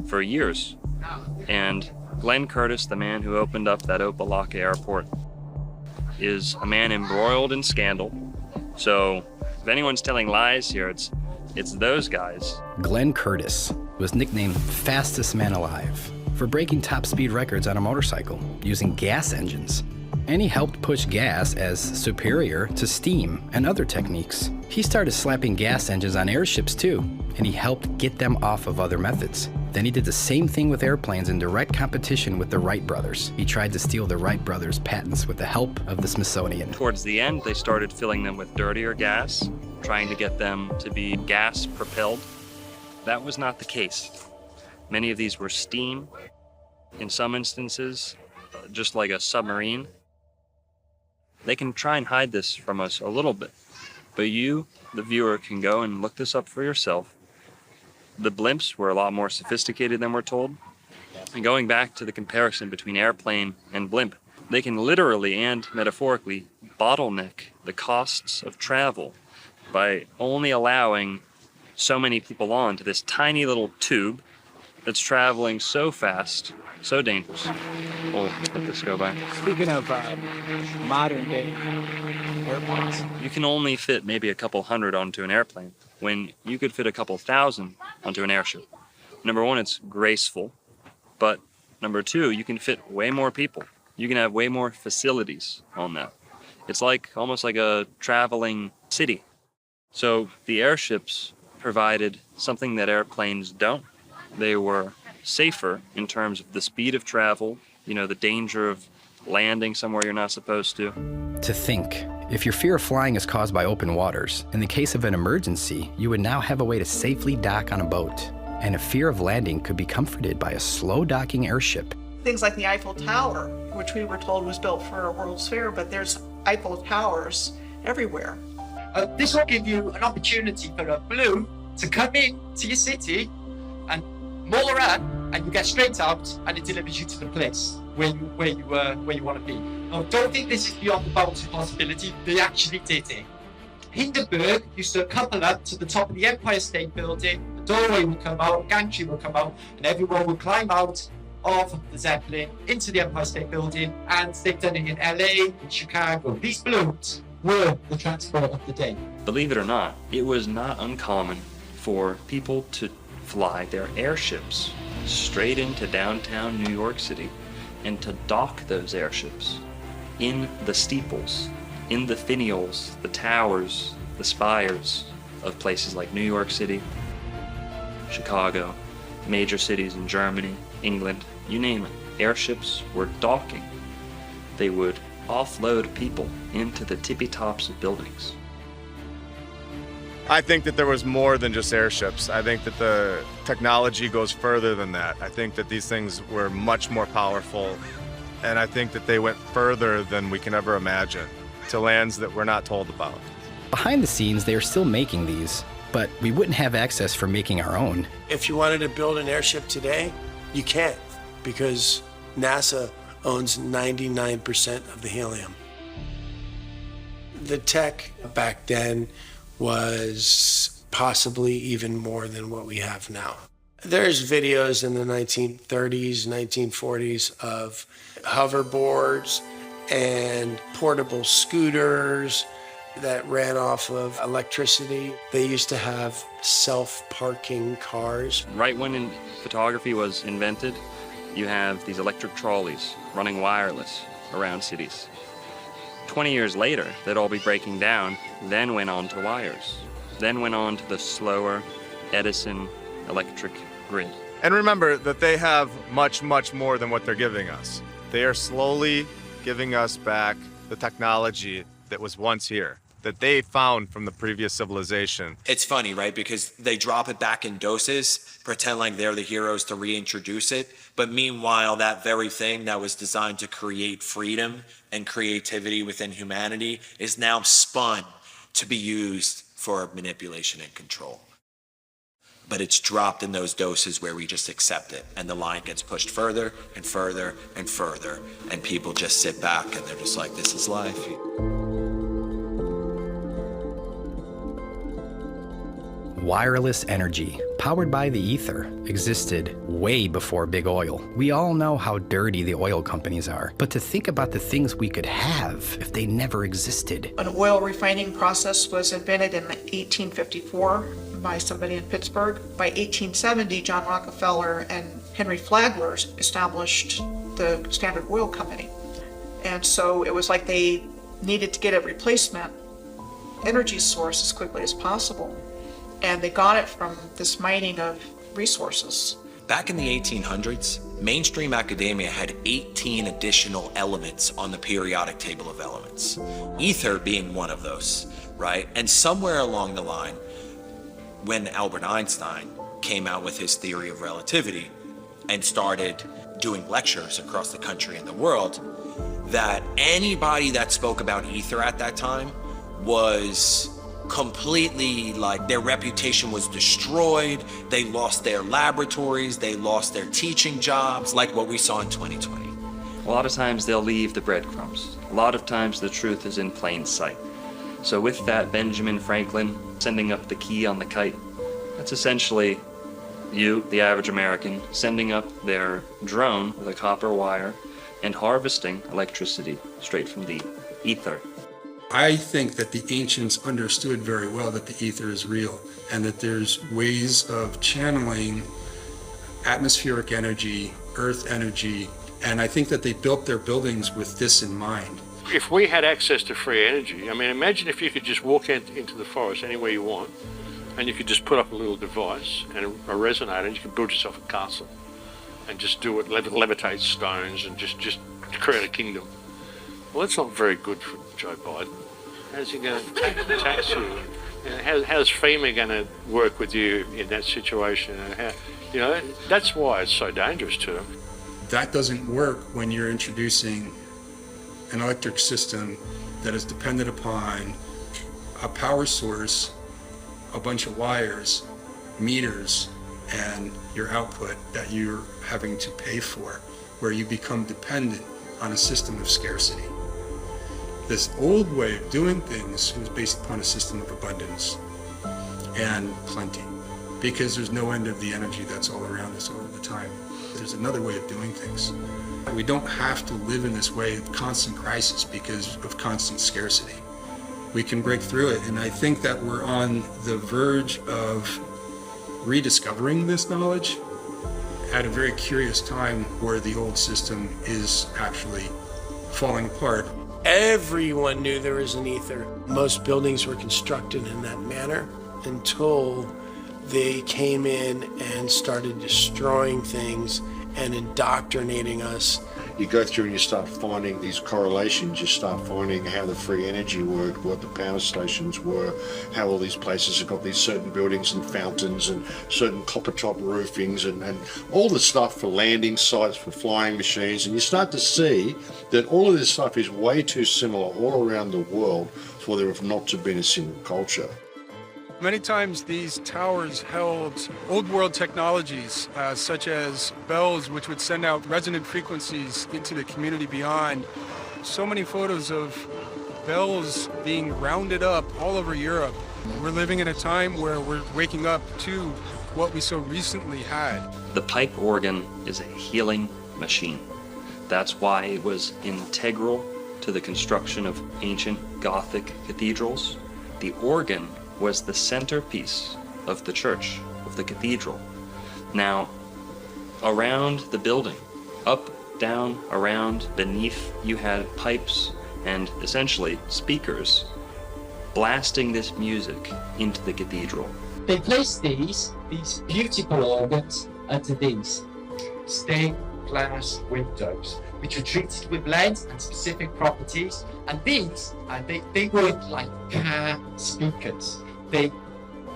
for years. And Glenn Curtis, the man who opened up that Opelika airport, is a man embroiled in scandal. So if anyone's telling lies here, it's those guys. Glenn Curtis was nicknamed fastest man alive for breaking top speed records on a motorcycle using gas engines. And he helped push gas as superior to steam and other techniques. He started slapping gas engines on airships too, and he helped get them off of other methods. Then he did the same thing with airplanes in direct competition with the Wright brothers. He tried to steal the Wright brothers' patents with the help of the Smithsonian. Towards the end, they started filling them with dirtier gas, trying to get them to be gas propelled. That was not the case. Many of these were steam. In some instances, just like a submarine. They can try and hide this from us a little bit, but you, the viewer, can go and look this up for yourself. The blimps were a lot more sophisticated than we're told. And going back to the comparison between airplane and blimp, they can literally and metaphorically bottleneck the costs of travel by only allowing so many people on to this tiny little tube that's traveling so fast, so dangerous. We'll let this go by. Speaking of modern day airplanes, You can only fit maybe a couple hundred onto an airplane when you could fit a couple thousand onto an airship. Number one, it's graceful, but number two, you can fit way more people. You can have way more facilities on that. It's like almost like a traveling city. So the airships provided something that airplanes don't. They were safer in terms of the speed of travel, the danger of landing somewhere you're not supposed to. To think, if your fear of flying is caused by open waters, in the case of an emergency, you would now have a way to safely dock on a boat. And a fear of landing could be comforted by a slow docking airship. Things like the Eiffel Tower, which we were told was built for a World's Fair, but there's Eiffel Towers everywhere. this will give you an opportunity for a balloon to come in to your city and mull around, and you get straight out, and it delivers you to the place where you want to be. Now, don't think this is beyond the bounds of possibility. They actually did it. Hindenburg used to couple up to the top of the Empire State Building. The doorway would come out, a gantry would come out, and everyone would climb out of the Zeppelin into the Empire State Building, and they've done it in LA, in Chicago. These balloons were the transport of the day. Believe it or not, it was not uncommon for people to fly their airships straight into downtown New York City and to dock those airships in the steeples, in the finials, the towers, the spires of places like New York City, Chicago, major cities in Germany, England, you name it. Airships were docking. They would offload people into the tippy tops of buildings. I think that there was more than just airships. I think that the technology goes further than that. I think that these things were much more powerful, and I think that they went further than we can ever imagine, to lands that we're not told about. Behind the scenes, they are still making these, but we wouldn't have access for making our own. If you wanted to build an airship today, you can't, because NASA owns 99% of the helium. The tech back then was possibly even more than what we have now. There's videos in the 1930s, 1940s of hoverboards and portable scooters that ran off of electricity. They used to have self-parking cars. Right when photography was invented, you have these electric trolleys running wireless around cities. 20 years later, they'd all be breaking down, then went on to wires, then went on to the slower Edison electric grid. And remember that they have much, much more than what they're giving us. They are slowly giving us back the technology that was once here, that they found from the previous civilization. It's funny, right? Because they drop it back in doses, pretend like they're the heroes to reintroduce it. But meanwhile, that very thing that was designed to create freedom and creativity within humanity is now spun to be used for manipulation and control. But it's dropped in those doses where we just accept it, and the line gets pushed further and further and further, and people just sit back and they're just like, this is life. Wireless energy, powered by the ether, existed way before big oil. We all know how dirty the oil companies are, but to think about the things we could have if they never existed. An oil refining process was invented in 1854 by somebody in Pittsburgh. By 1870, John Rockefeller and Henry Flagler established the Standard Oil Company. And so it was like they needed to get a replacement energy source as quickly as possible. And they got it from this mining of resources. Back in the 1800s, mainstream academia had 18 additional elements on the periodic table of elements, ether being one of those, right? And somewhere along the line, when Albert Einstein came out with his theory of relativity and started doing lectures across the country and the world, that anybody that spoke about ether at that time was completely, like, their reputation was destroyed. They lost their laboratories, they lost their teaching jobs, like what we saw in 2020. A lot of times they'll leave the breadcrumbs. A lot of times the truth is in plain sight. So with that, Benjamin Franklin sending up the key on the kite, that's essentially you, the average American, sending up their drone with a copper wire and harvesting electricity straight from the ether. I think that the ancients understood very well that the ether is real and that there's ways of channeling atmospheric energy, earth energy, and I think that they built their buildings with this in mind. If we had access to free energy, I mean, imagine if you could just walk into the forest anywhere you want and you could just put up a little device and a resonator and you could build yourself a castle and just do it, levitate stones and just create a kingdom. Well, that's not very good for Joe Biden. How's he going to tax you? How's FEMA going to work with you in that situation? And how, that's why it's so dangerous to them. That doesn't work when you're introducing an electric system that is dependent upon a power source, a bunch of wires, meters, and your output that you're having to pay for, where you become dependent on a system of scarcity. This old way of doing things was based upon a system of abundance and plenty, because there's no end of the energy that's all around us all the time. There's another way of doing things. We don't have to live in this way of constant crisis because of constant scarcity. We can break through it, and I think that we're on the verge of rediscovering this knowledge at a very curious time where the old system is actually falling apart. Everyone knew there was an ether. Most buildings were constructed in that manner until they came in and started destroying things and indoctrinating us. You go through and you start finding these correlations, you start finding how the free energy worked, what the power stations were, how all these places have got these certain buildings and fountains and certain copper top roofings and all the stuff for landing sites, for flying machines, and you start to see that all of this stuff is way too similar all around the world for there have not to been a single culture. Many times these towers held old world technologies, such as bells, which would send out resonant frequencies into the community beyond. So many photos of bells being rounded up all over Europe. We're living in a time where we're waking up to what we so recently had. The pipe organ is a healing machine. That's why it was integral to the construction of ancient Gothic cathedrals. The organ was the centerpiece of the church, of the cathedral. Now, around the building, up, down, around, beneath, you had pipes and essentially speakers blasting this music into the cathedral. They placed these beautiful organs under these stained glass windows. which were treated with lead and specific properties. And these, they work like car speakers. They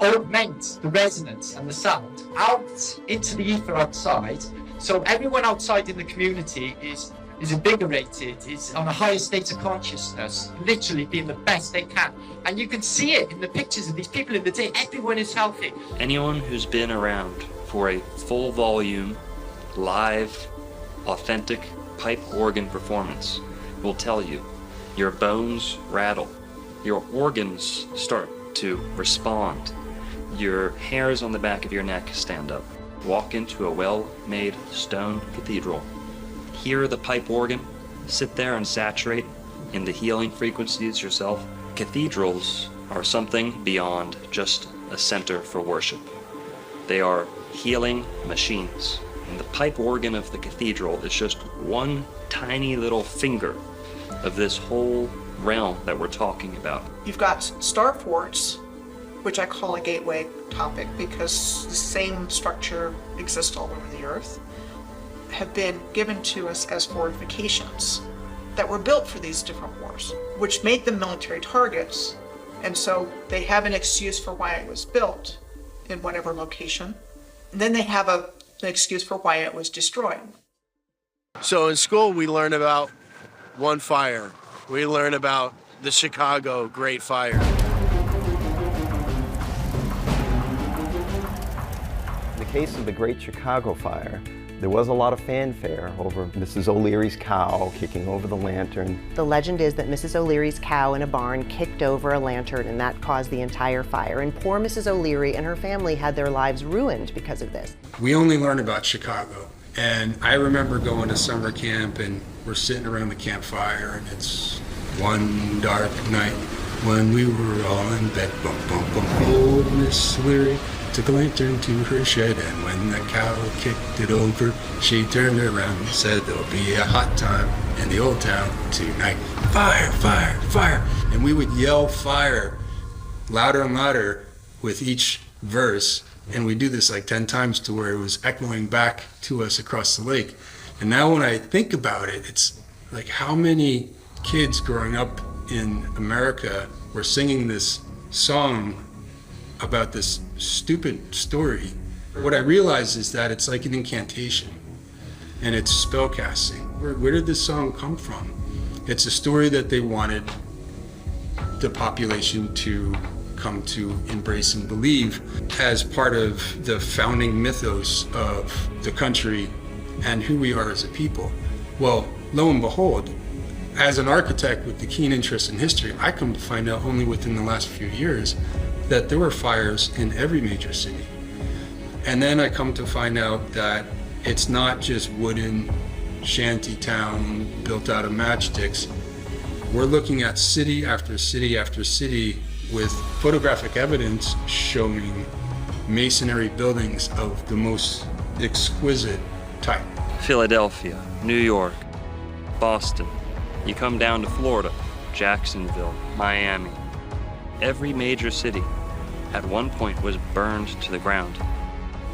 augment the resonance and the sound out into the ether outside. So everyone outside in the community is invigorated, is on a higher state of consciousness, literally being the best they can. And you can see it in the pictures of these people in the day. Everyone is healthy. Anyone who's been around for a full volume, live, authentic pipe organ performance will tell you your bones rattle, your organs start to respond, your hairs on the back of your neck stand up. Walk into a well-made stone cathedral, hear the pipe organ, sit there and saturate in the healing frequencies yourself. Cathedrals are something beyond just a center for worship. They are healing machines. And the pipe organ of the cathedral is just one tiny little finger of this whole realm that we're talking about. You've got star forts, which I call a gateway topic because the same structure exists all over the earth, have been given to us as fortifications that were built for these different wars, which made them military targets. And so they have an excuse for why it was built in whatever location. And then they have an excuse for why it was destroyed. So in school, we learn about one fire. We learn about the Chicago Great Fire. In the case of the Great Chicago Fire, there was a lot of fanfare over Mrs. O'Leary's cow kicking over the lantern. The legend is that Mrs. O'Leary's cow in a barn kicked over a lantern and that caused the entire fire. And poor Mrs. O'Leary and her family had their lives ruined because of this. We only learn about Chicago. And I remember going to summer camp and we're sitting around the campfire and it's one dark night when we were all in bed. Bum, bum, bum. Old Miss O'Leary took a lantern to her shed, and when the cow kicked it over, she turned around and said, "There'll be a hot time in the old town tonight. Fire, fire, fire." And we would yell fire louder and louder with each verse, and we do this like 10 times to where it was echoing back to us across the lake. And now when I think about it, it's like how many kids growing up in America were singing this song about this stupid story. What I realize is that it's like an incantation and it's spell casting. Where did this song come from? It's a story that they wanted the population to come to embrace and believe as part of the founding mythos of the country and who we are as a people. Well, lo and behold, as an architect with the keen interest in history, I come to find out only within the last few years that there were fires in every major city. And then I come to find out that it's not just wooden shanty town built out of matchsticks. We're looking at city after city after city with photographic evidence showing masonry buildings of the most exquisite type. Philadelphia, New York, Boston. You come down to Florida, Jacksonville, Miami. Every major city at one point was burned to the ground.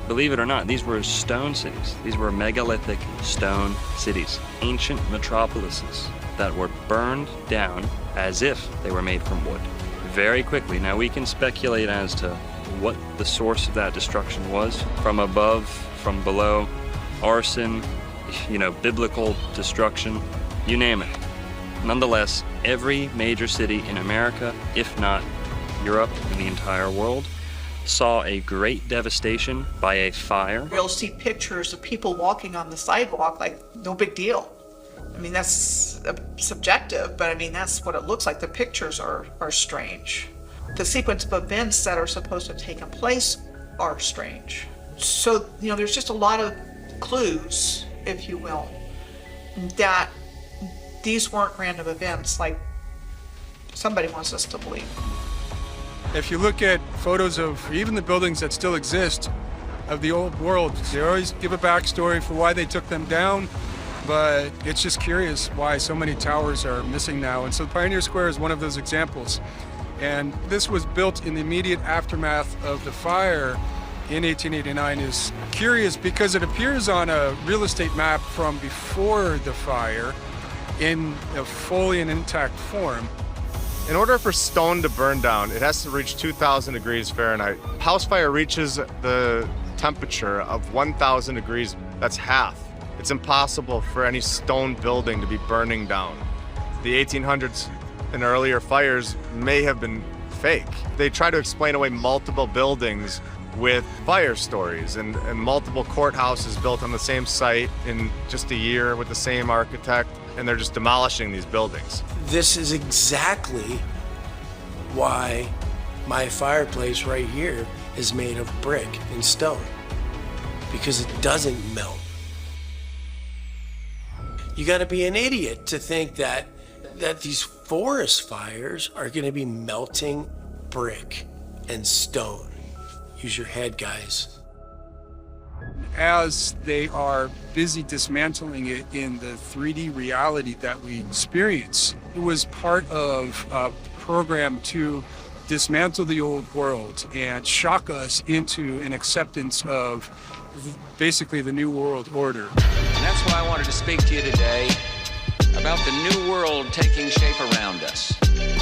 Believe it or not, these were stone cities. These were megalithic stone cities, ancient metropolises that were burned down as if they were made from wood. Very quickly. Now we can speculate as to what the source of that destruction was. From above, from below, arson, biblical destruction, you name it. Nonetheless, every major city in America, if not Europe and the entire world, saw a great devastation by a fire. You'll see pictures of people walking on the sidewalk like no big deal. I mean, that's subjective, but I mean, that's what it looks like. The pictures are strange. The sequence of events that are supposed to have taken place are strange. So, there's just a lot of clues, if you will, that these weren't random events like somebody wants us to believe. If you look at photos of even the buildings that still exist of the old world, they always give a backstory for why they took them down, but it's just curious why so many towers are missing now. And so Pioneer Square is one of those examples. And this was built in the immediate aftermath of the fire. in 1889 is curious because it appears on a real estate map from before the fire in a fully and intact form. In order for stone to burn down, it has to reach 2,000 degrees Fahrenheit. House fire reaches the temperature of 1,000 degrees. That's half. It's impossible for any stone building to be burning down. The 1800s and earlier fires may have been fake. They try to explain away multiple buildings with fire stories and multiple courthouses built on the same site in just a year with the same architect, and they're just demolishing these buildings. This is exactly why my fireplace right here is made of brick and stone, because it doesn't melt. You gotta be an idiot to think that these forest fires are gonna be melting brick and stone. Use your head, guys. As they are busy dismantling it in the 3D reality that we experience, it was part of a program to dismantle the old world and shock us into an acceptance of basically the New World Order. And that's why I wanted to speak to you today about the new world taking shape around us,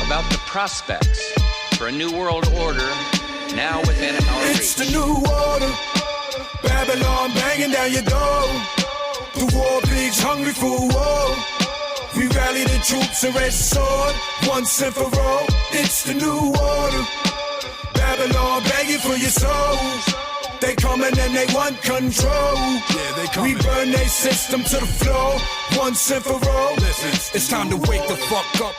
about the prospects for a new world order now within our reach. It's the new order, Babylon banging down your door. The war pigs hungry for war. We rally the troops and raise the sword, once and for all. It's the new order, Babylon begging for your souls. They coming and they want control. Yeah, they coming. We burn their system to the floor, once and for all. Listen, it's time to wake the fuck up.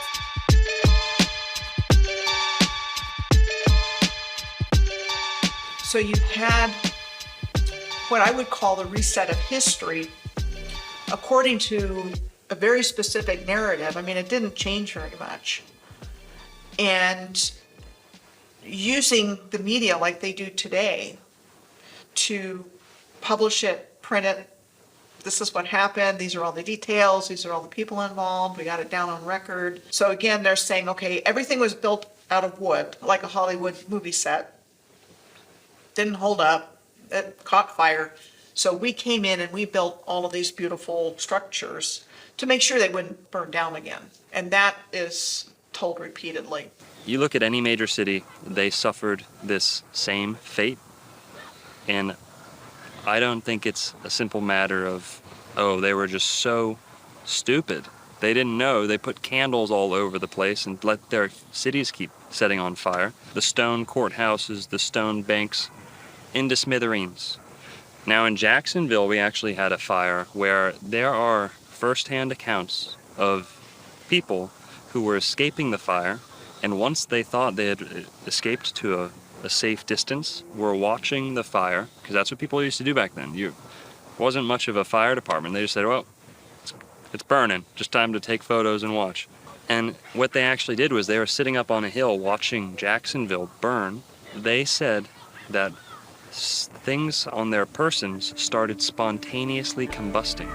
So you had what I would call the reset of history according to a very specific narrative. I mean, it didn't change very much. And using the media like they do today to publish it, print it, this is what happened, these are all the details, these are all the people involved, we got it down on record. So again, they're saying, okay, everything was built out of wood, like a Hollywood movie set. Didn't hold up, it caught fire. So we came in and we built all of these beautiful structures to make sure they wouldn't burn down again. And that is told repeatedly. You look at any major city, they suffered this same fate. And I don't think it's a simple matter of, oh, they were just so stupid. They didn't know. They put candles all over the place and let their cities keep setting on fire. The stone courthouses, the stone banks, into smithereens. Now in Jacksonville, we actually had a fire where there are first-hand accounts of people who were escaping the fire, and once they thought they had escaped to a safe distance, were watching the fire, because that's what people used to do back then. You wasn't much of a fire department. They just said, well, it's burning, just time to take photos and watch. And what they actually did was they were sitting up on a hill watching Jacksonville burn. They said that things on their persons started spontaneously combusting.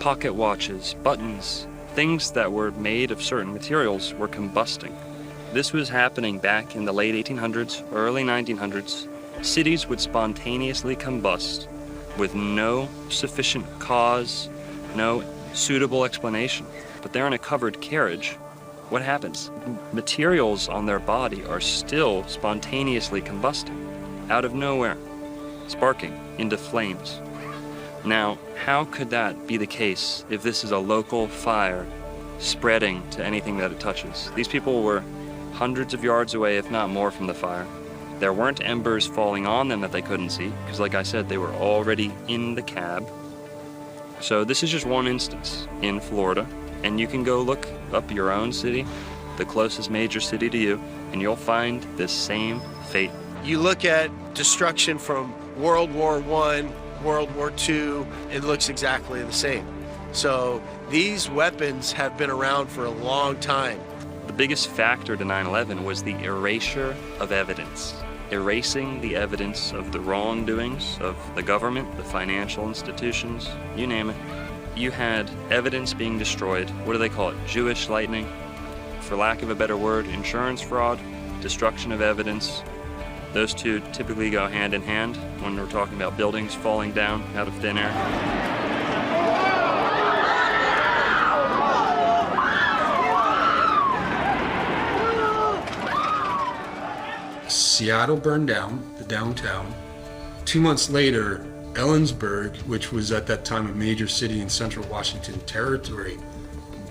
Pocket watches, buttons, things that were made of certain materials were combusting. This was happening back in the late 1800s, early 1900s. Cities would spontaneously combust with no sufficient cause, no suitable explanation. But they're in a covered carriage. What happens? Materials on their body are still spontaneously combusting, out of nowhere, sparking into flames. Now, how could that be the case if this is a local fire spreading to anything that it touches? These people were hundreds of yards away, if not more, from the fire. There weren't embers falling on them that they couldn't see, because like I said, they were already in the cab. So this is just one instance in Florida, and you can go look up your own city, the closest major city to you, and you'll find this same fate. You look at destruction from World War I, World War II, it looks exactly the same. So these weapons have been around for a long time. The biggest factor to 9/11 was the erasure of evidence. Erasing the evidence of the wrongdoings of the government, the financial institutions, you name it. You had evidence being destroyed. What do they call it? Jewish lightning? For lack of a better word, insurance fraud, destruction of evidence. Those two typically go hand in hand when we're talking about buildings falling down out of thin air. Seattle burned down, the downtown. 2 months later, Ellensburg, which was at that time a major city in central Washington territory,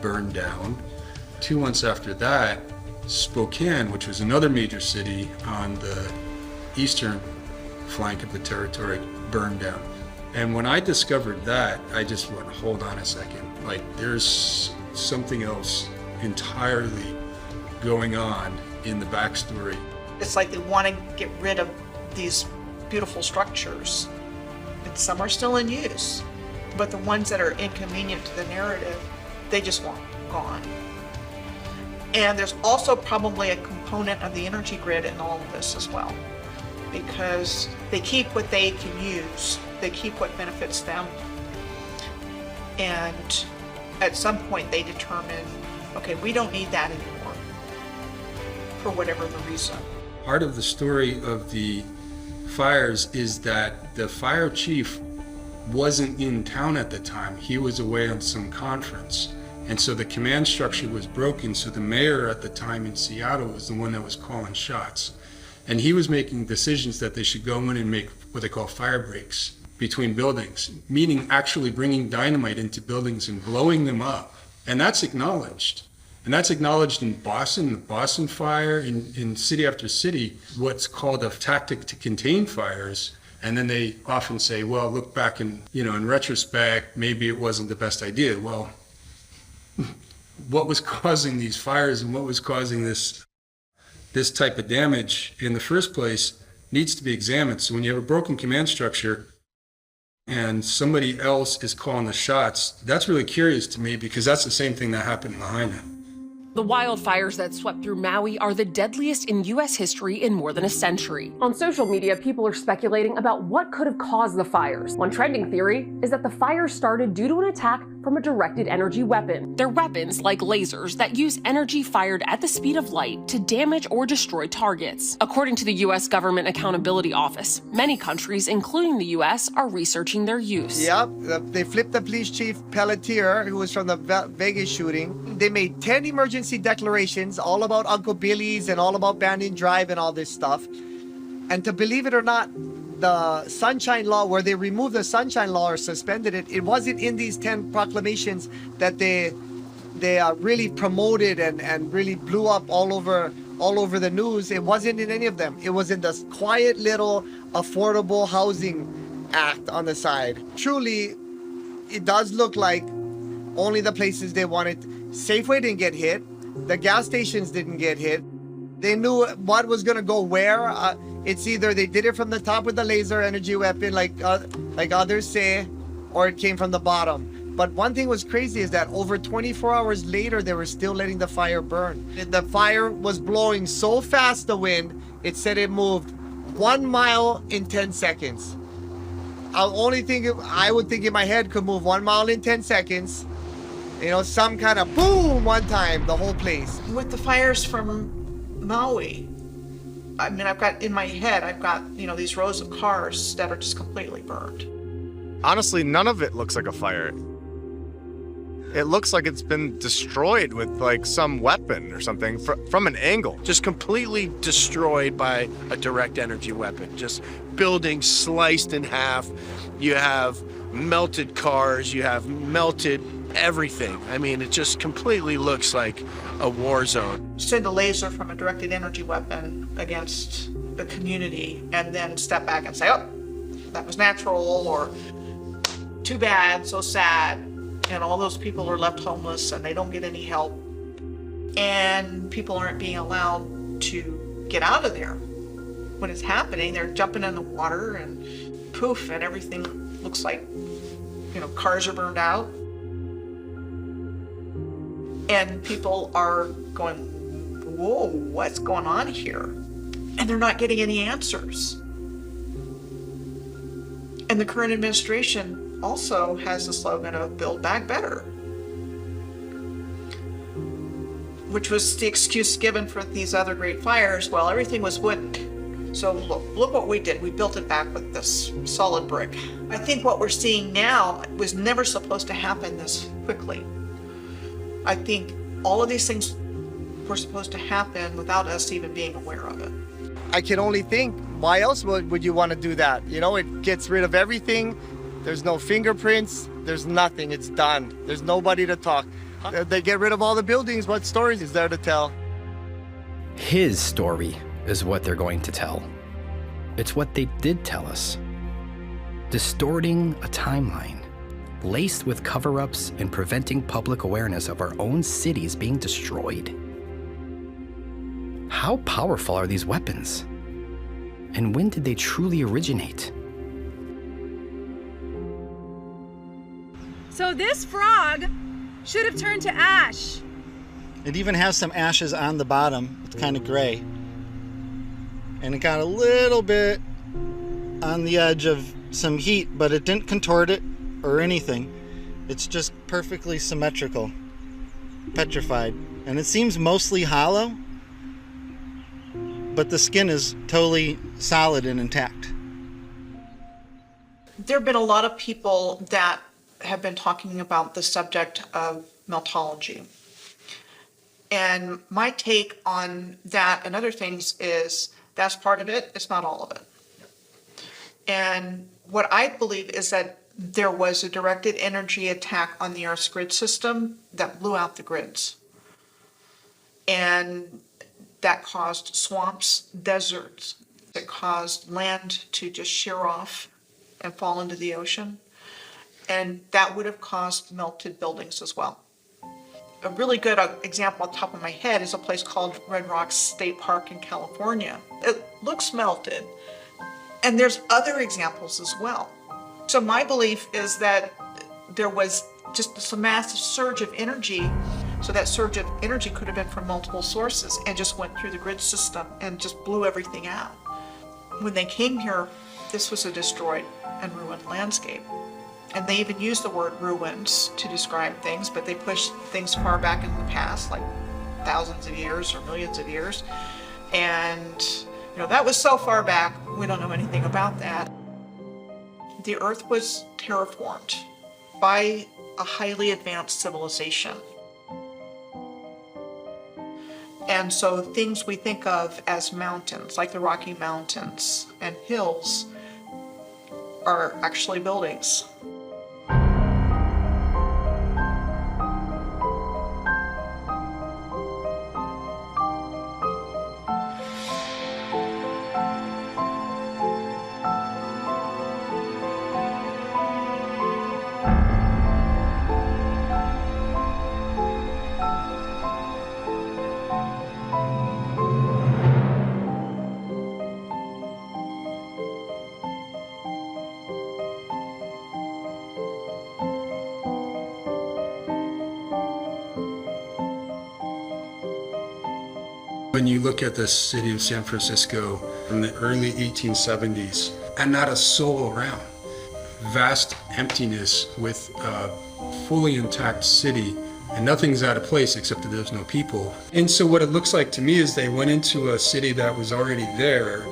burned down. 2 months after that, Spokane, which was another major city on the eastern flank of the territory, burned down. And when I discovered that, I just went, hold on a second. Like, there's something else entirely going on in the backstory. It's like they want to get rid of these beautiful structures. And some are still in use, but the ones that are inconvenient to the narrative, they just want gone. And there's also probably a component of the energy grid in all of this as well, because they keep what they can use, they keep what benefits them, and at some point they determine, okay, we don't need that anymore, for whatever the reason. Part of the story of the fires is that the fire chief wasn't in town at the time. He was away on some conference. And so the command structure was broken. So the mayor at the time in Seattle was the one that was calling shots. And he was making decisions that they should go in and make what they call fire breaks between buildings, meaning actually bringing dynamite into buildings and blowing them up. And that's acknowledged. And that's acknowledged in Boston, the Boston fire, in city after city, what's called a tactic to contain fires. And then they often say, well, look back in retrospect, maybe it wasn't the best idea. Well, what was causing these fires and what was causing this type of damage in the first place needs to be examined. So when you have a broken command structure and somebody else is calling the shots, that's really curious to me, because that's the same thing that happened in Lahaina. The wildfires that swept through Maui are the deadliest in U.S. history in more than a century. On social media, people are speculating about what could have caused the fires. One trending theory is that the fires started due to an attack from a directed energy weapon. They're weapons like lasers that use energy fired at the speed of light to damage or destroy targets. According to the U.S. Government Accountability Office, many countries, including the U.S., are researching their use. Yep, they flipped the police chief Pelletier, who was from the Vegas shooting. They made 10 emergency declarations all about Uncle Billy's and all about Banyan Drive and all this stuff. And to believe it or not, the Sunshine Law, where they removed the Sunshine Law or suspended it, it wasn't in these 10 proclamations that they really promoted and really blew up all over the news. It wasn't in any of them. It was in this quiet little Affordable Housing Act on the side. Truly, it does look like only the places they wanted. Safeway didn't get hit. The gas stations didn't get hit. They knew what was going to go where. It's either they did it from the top with the laser energy weapon, like others say, or it came from the bottom. But one thing was crazy is that over 24 hours later, they were still letting the fire burn. The fire was blowing so fast, the wind, it said it moved 1 mile in 10 seconds. Only thing I would think in my head could move 1 mile in 10 seconds. Some kind of boom one time, the whole place. With the fires from Maui, I mean, I've got these rows of cars that are just completely burned. Honestly, none of it looks like a fire. It looks like it's been destroyed with like some weapon or something from an angle. Just completely destroyed by a direct energy weapon. Just buildings sliced in half. You have melted cars, you have melted everything. I mean, it just completely looks like a war zone. Send a laser from a directed energy weapon against the community and then step back and say, oh, that was natural, or too bad, so sad. And all those people are left homeless and they don't get any help. And people aren't being allowed to get out of there. When it's happening, they're jumping in the water and poof, and everything looks like, cars are burned out. And people are going, whoa, what's going on here? And they're not getting any answers. And the current administration also has the slogan of Build Back Better, which was the excuse given for these other great fires. Well, everything was wooden. So look what we did. We built it back with this solid brick. I think what we're seeing now was never supposed to happen this quickly. I think all of these things were supposed to happen without us even being aware of it. I can only think, why else would you want to do that? You know, it gets rid of everything. There's no fingerprints. There's nothing. It's done. There's nobody to talk. They get rid of all the buildings. What stories is there to tell? His story is what they're going to tell. It's what they did tell us. Distorting a timeline, laced with cover-ups and preventing public awareness of our own cities being destroyed. How powerful are these weapons? And when did they truly originate? So this frog should have turned to ash. It even has some ashes on the bottom. It's kind of gray. And it got a little bit on the edge of some heat, but it didn't contort it or anything. It's just perfectly symmetrical, petrified. And it seems mostly hollow, but the skin is totally solid and intact. There have been a lot of people that have been talking about the subject of meltology. And my take on that and other things is that's part of it, it's not all of it. And what I believe is that there was a directed energy attack on the Earth's grid system that blew out the grids. And that caused swamps, deserts. It caused land to just shear off and fall into the ocean. And that would have caused melted buildings as well. A really good example on top of my head is a place called Red Rocks State Park in California. It looks melted. And there's other examples as well. So my belief is that there was just this massive surge of energy. So that surge of energy could have been from multiple sources and just went through the grid system and just blew everything out. When they came here, this was a destroyed and ruined landscape. And they even use the word ruins to describe things, but they push things far back in the past, like thousands of years or millions of years. And, you know, that was so far back, we don't know anything about that. The Earth was terraformed by a highly advanced civilization. And so things we think of as mountains, like the Rocky Mountains and hills, are actually buildings. When you look at the city of San Francisco from the early 1870s, and not a soul around, vast emptiness with a fully intact city, and nothing's out of place except that there's no people. And so what it looks like to me is they went into a city that was already there.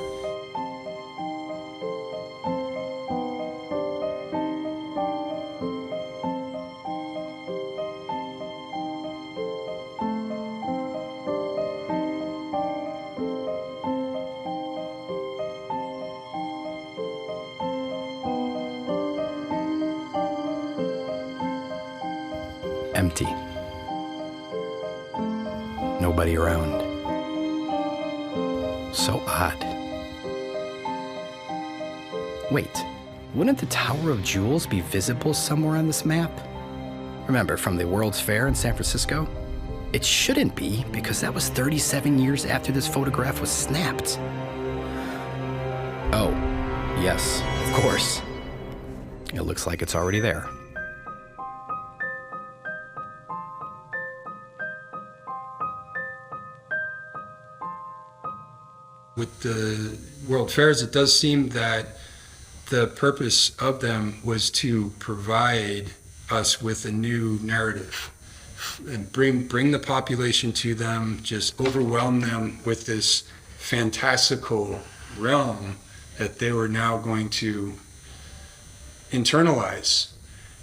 Empty. Nobody around. So odd. Wait, wouldn't the Tower of Jewels be visible somewhere on this map? Remember, from the World's Fair in San Francisco? It shouldn't be, because that was 37 years after this photograph was snapped. Oh, yes, of course. It looks like it's already there. With the World Fairs, it does seem that the purpose of them was to provide us with a new narrative and bring the population to them, just overwhelm them with this fantastical realm that they were now going to internalize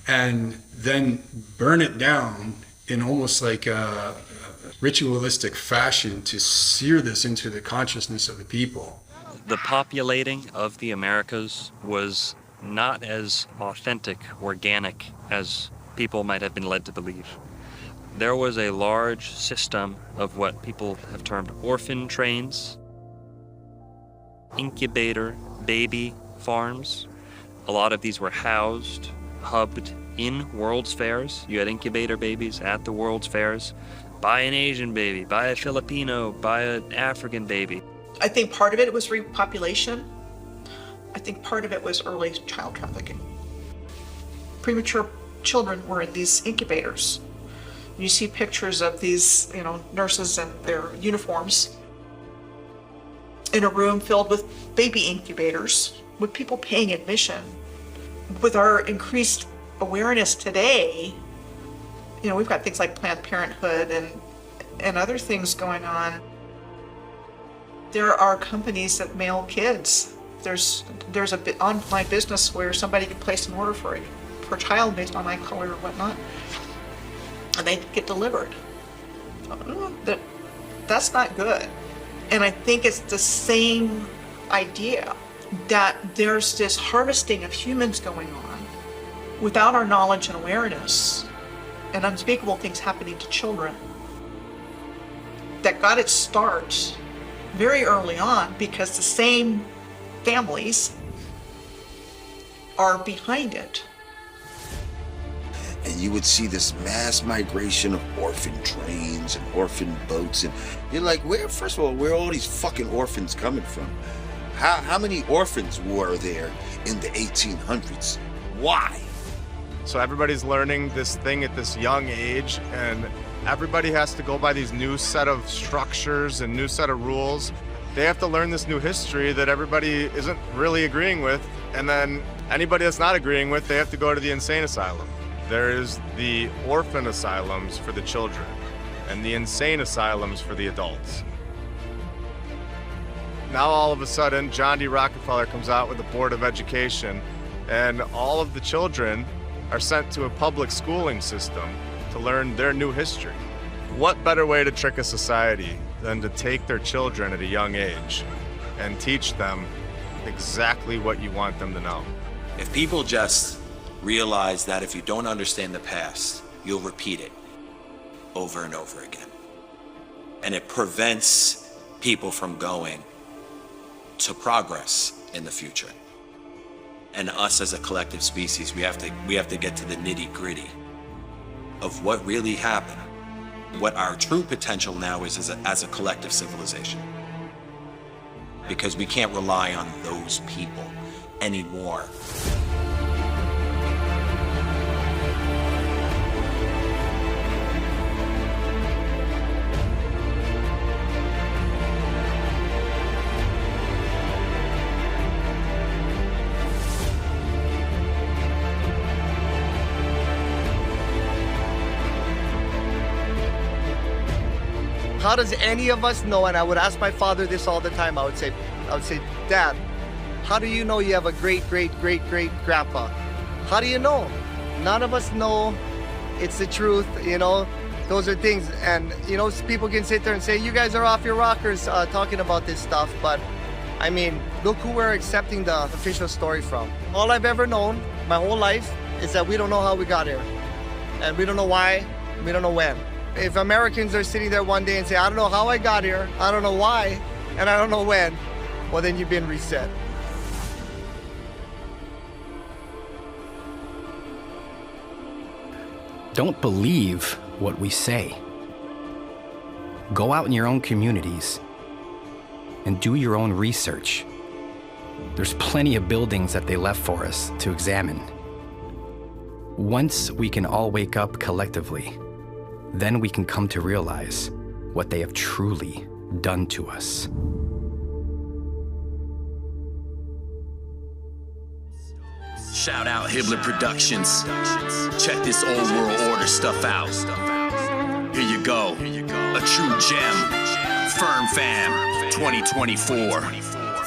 and then burn it down in almost like a ritualistic fashion to sear this into the consciousness of the people. The populating of the Americas was not as authentic, organic as people might have been led to believe. There was a large system of what people have termed orphan trains, incubator baby farms. A lot of these were housed, hubbed in World's Fairs. You had incubator babies at the World's Fairs. Buy an Asian baby, buy a Filipino, buy an African baby. I think part of it was repopulation. I think part of it was early child trafficking. Premature children were in these incubators. You see pictures of these, nurses in their uniforms in a room filled with baby incubators, with people paying admission. With our increased awareness today, we've got things like Planned Parenthood and other things going on. There are companies that mail kids. There's a online business where somebody can place an order for a child based on eye color or whatnot, and they get delivered. That's not good. And I think it's the same idea that there's this harvesting of humans going on without our knowledge and awareness, and unspeakable things happening to children that got its start very early on because the same families are behind it. And you would see this mass migration of orphan trains and orphan boats, and you're like, first of all, where are all these fucking orphans coming from? How many orphans were there in the 1800s? Why? So everybody's learning this thing at this young age, and everybody has to go by these new set of structures and new set of rules. They have to learn this new history that everybody isn't really agreeing with, and then anybody that's not agreeing with, they have to go to the insane asylum. There is the orphan asylums for the children and the insane asylums for the adults. Now all of a sudden, John D. Rockefeller comes out with a board of education, and all of the children are sent to a public schooling system to learn their new history. What better way to trick a society than to take their children at a young age and teach them exactly what you want them to know? If people just realize that if you don't understand the past, you'll repeat it over and over again. And it prevents people from going to progress in the future. And us as a collective species, we have to get to the nitty-gritty of what really happened, what our true potential now is as a collective civilization. Because we can't rely on those people anymore. How does any of us know? And I would ask my father this all the time. I would say, Dad, how do you know you have a great grandpa? How do you know? None of us know. It's the truth, Those are things, and people can sit there and say, you guys are off your rockers talking about this stuff, but I mean, look who we're accepting the official story from. All I've ever known my whole life is that we don't know how we got here, and we don't know why, we don't know when. If Americans are sitting there one day and say, I don't know how I got here, I don't know why, and I don't know when, well, then you've been reset. Don't believe what we say. Go out in your own communities and do your own research. There's plenty of buildings that they left for us to examine. Once we can all wake up collectively, then we can come to realize what they have truly done to us. Shout out Hibbeler Productions. Check this old world order stuff out. Here you go. A true gem. Firm Fam 2024.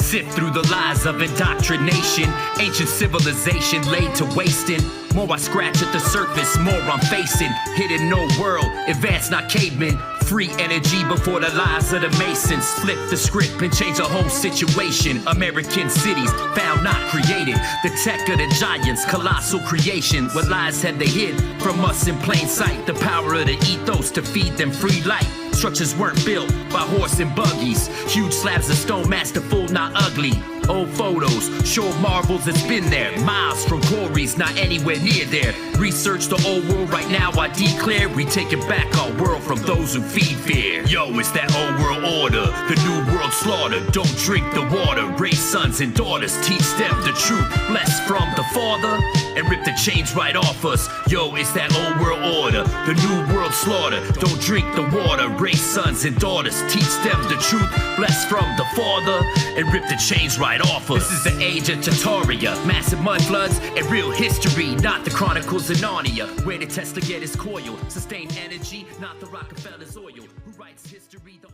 Sift through the lies of indoctrination. Ancient civilization laid to wasting. More I scratch at the surface, more I'm facing. Hidden no world, advanced not cavemen. Free energy before the lies of the Masons. Flip the script and change the whole situation. American cities found not created. The tech of the giants, colossal creation. What lies had they hid from us in plain sight? The power of the ethos to feed them free light. Structures weren't built by horse and buggies. Huge slabs of stone, masterful, not ugly. Old photos show marvels that's been there. Miles from quarries, not anywhere near there. Research the old world right now, I declare we taking back our world from those who feed fear. Yo, it's that old world order, the new world slaughter. Don't drink the water, raise sons and daughters. Teach them the truth, blessed from the Father, and rip the chains right off us. Yo, it's that old world order, the new world slaughter. Don't drink the water, raise sons and daughters. Teach them the truth, blessed from the Father, and rip the chains right off us. This is the age of Tartaria, massive mud floods and real history, not the Chronicles of Narnia, where the Tesla get his coil. Sustained energy, not the Rockefeller's oil. Who writes history?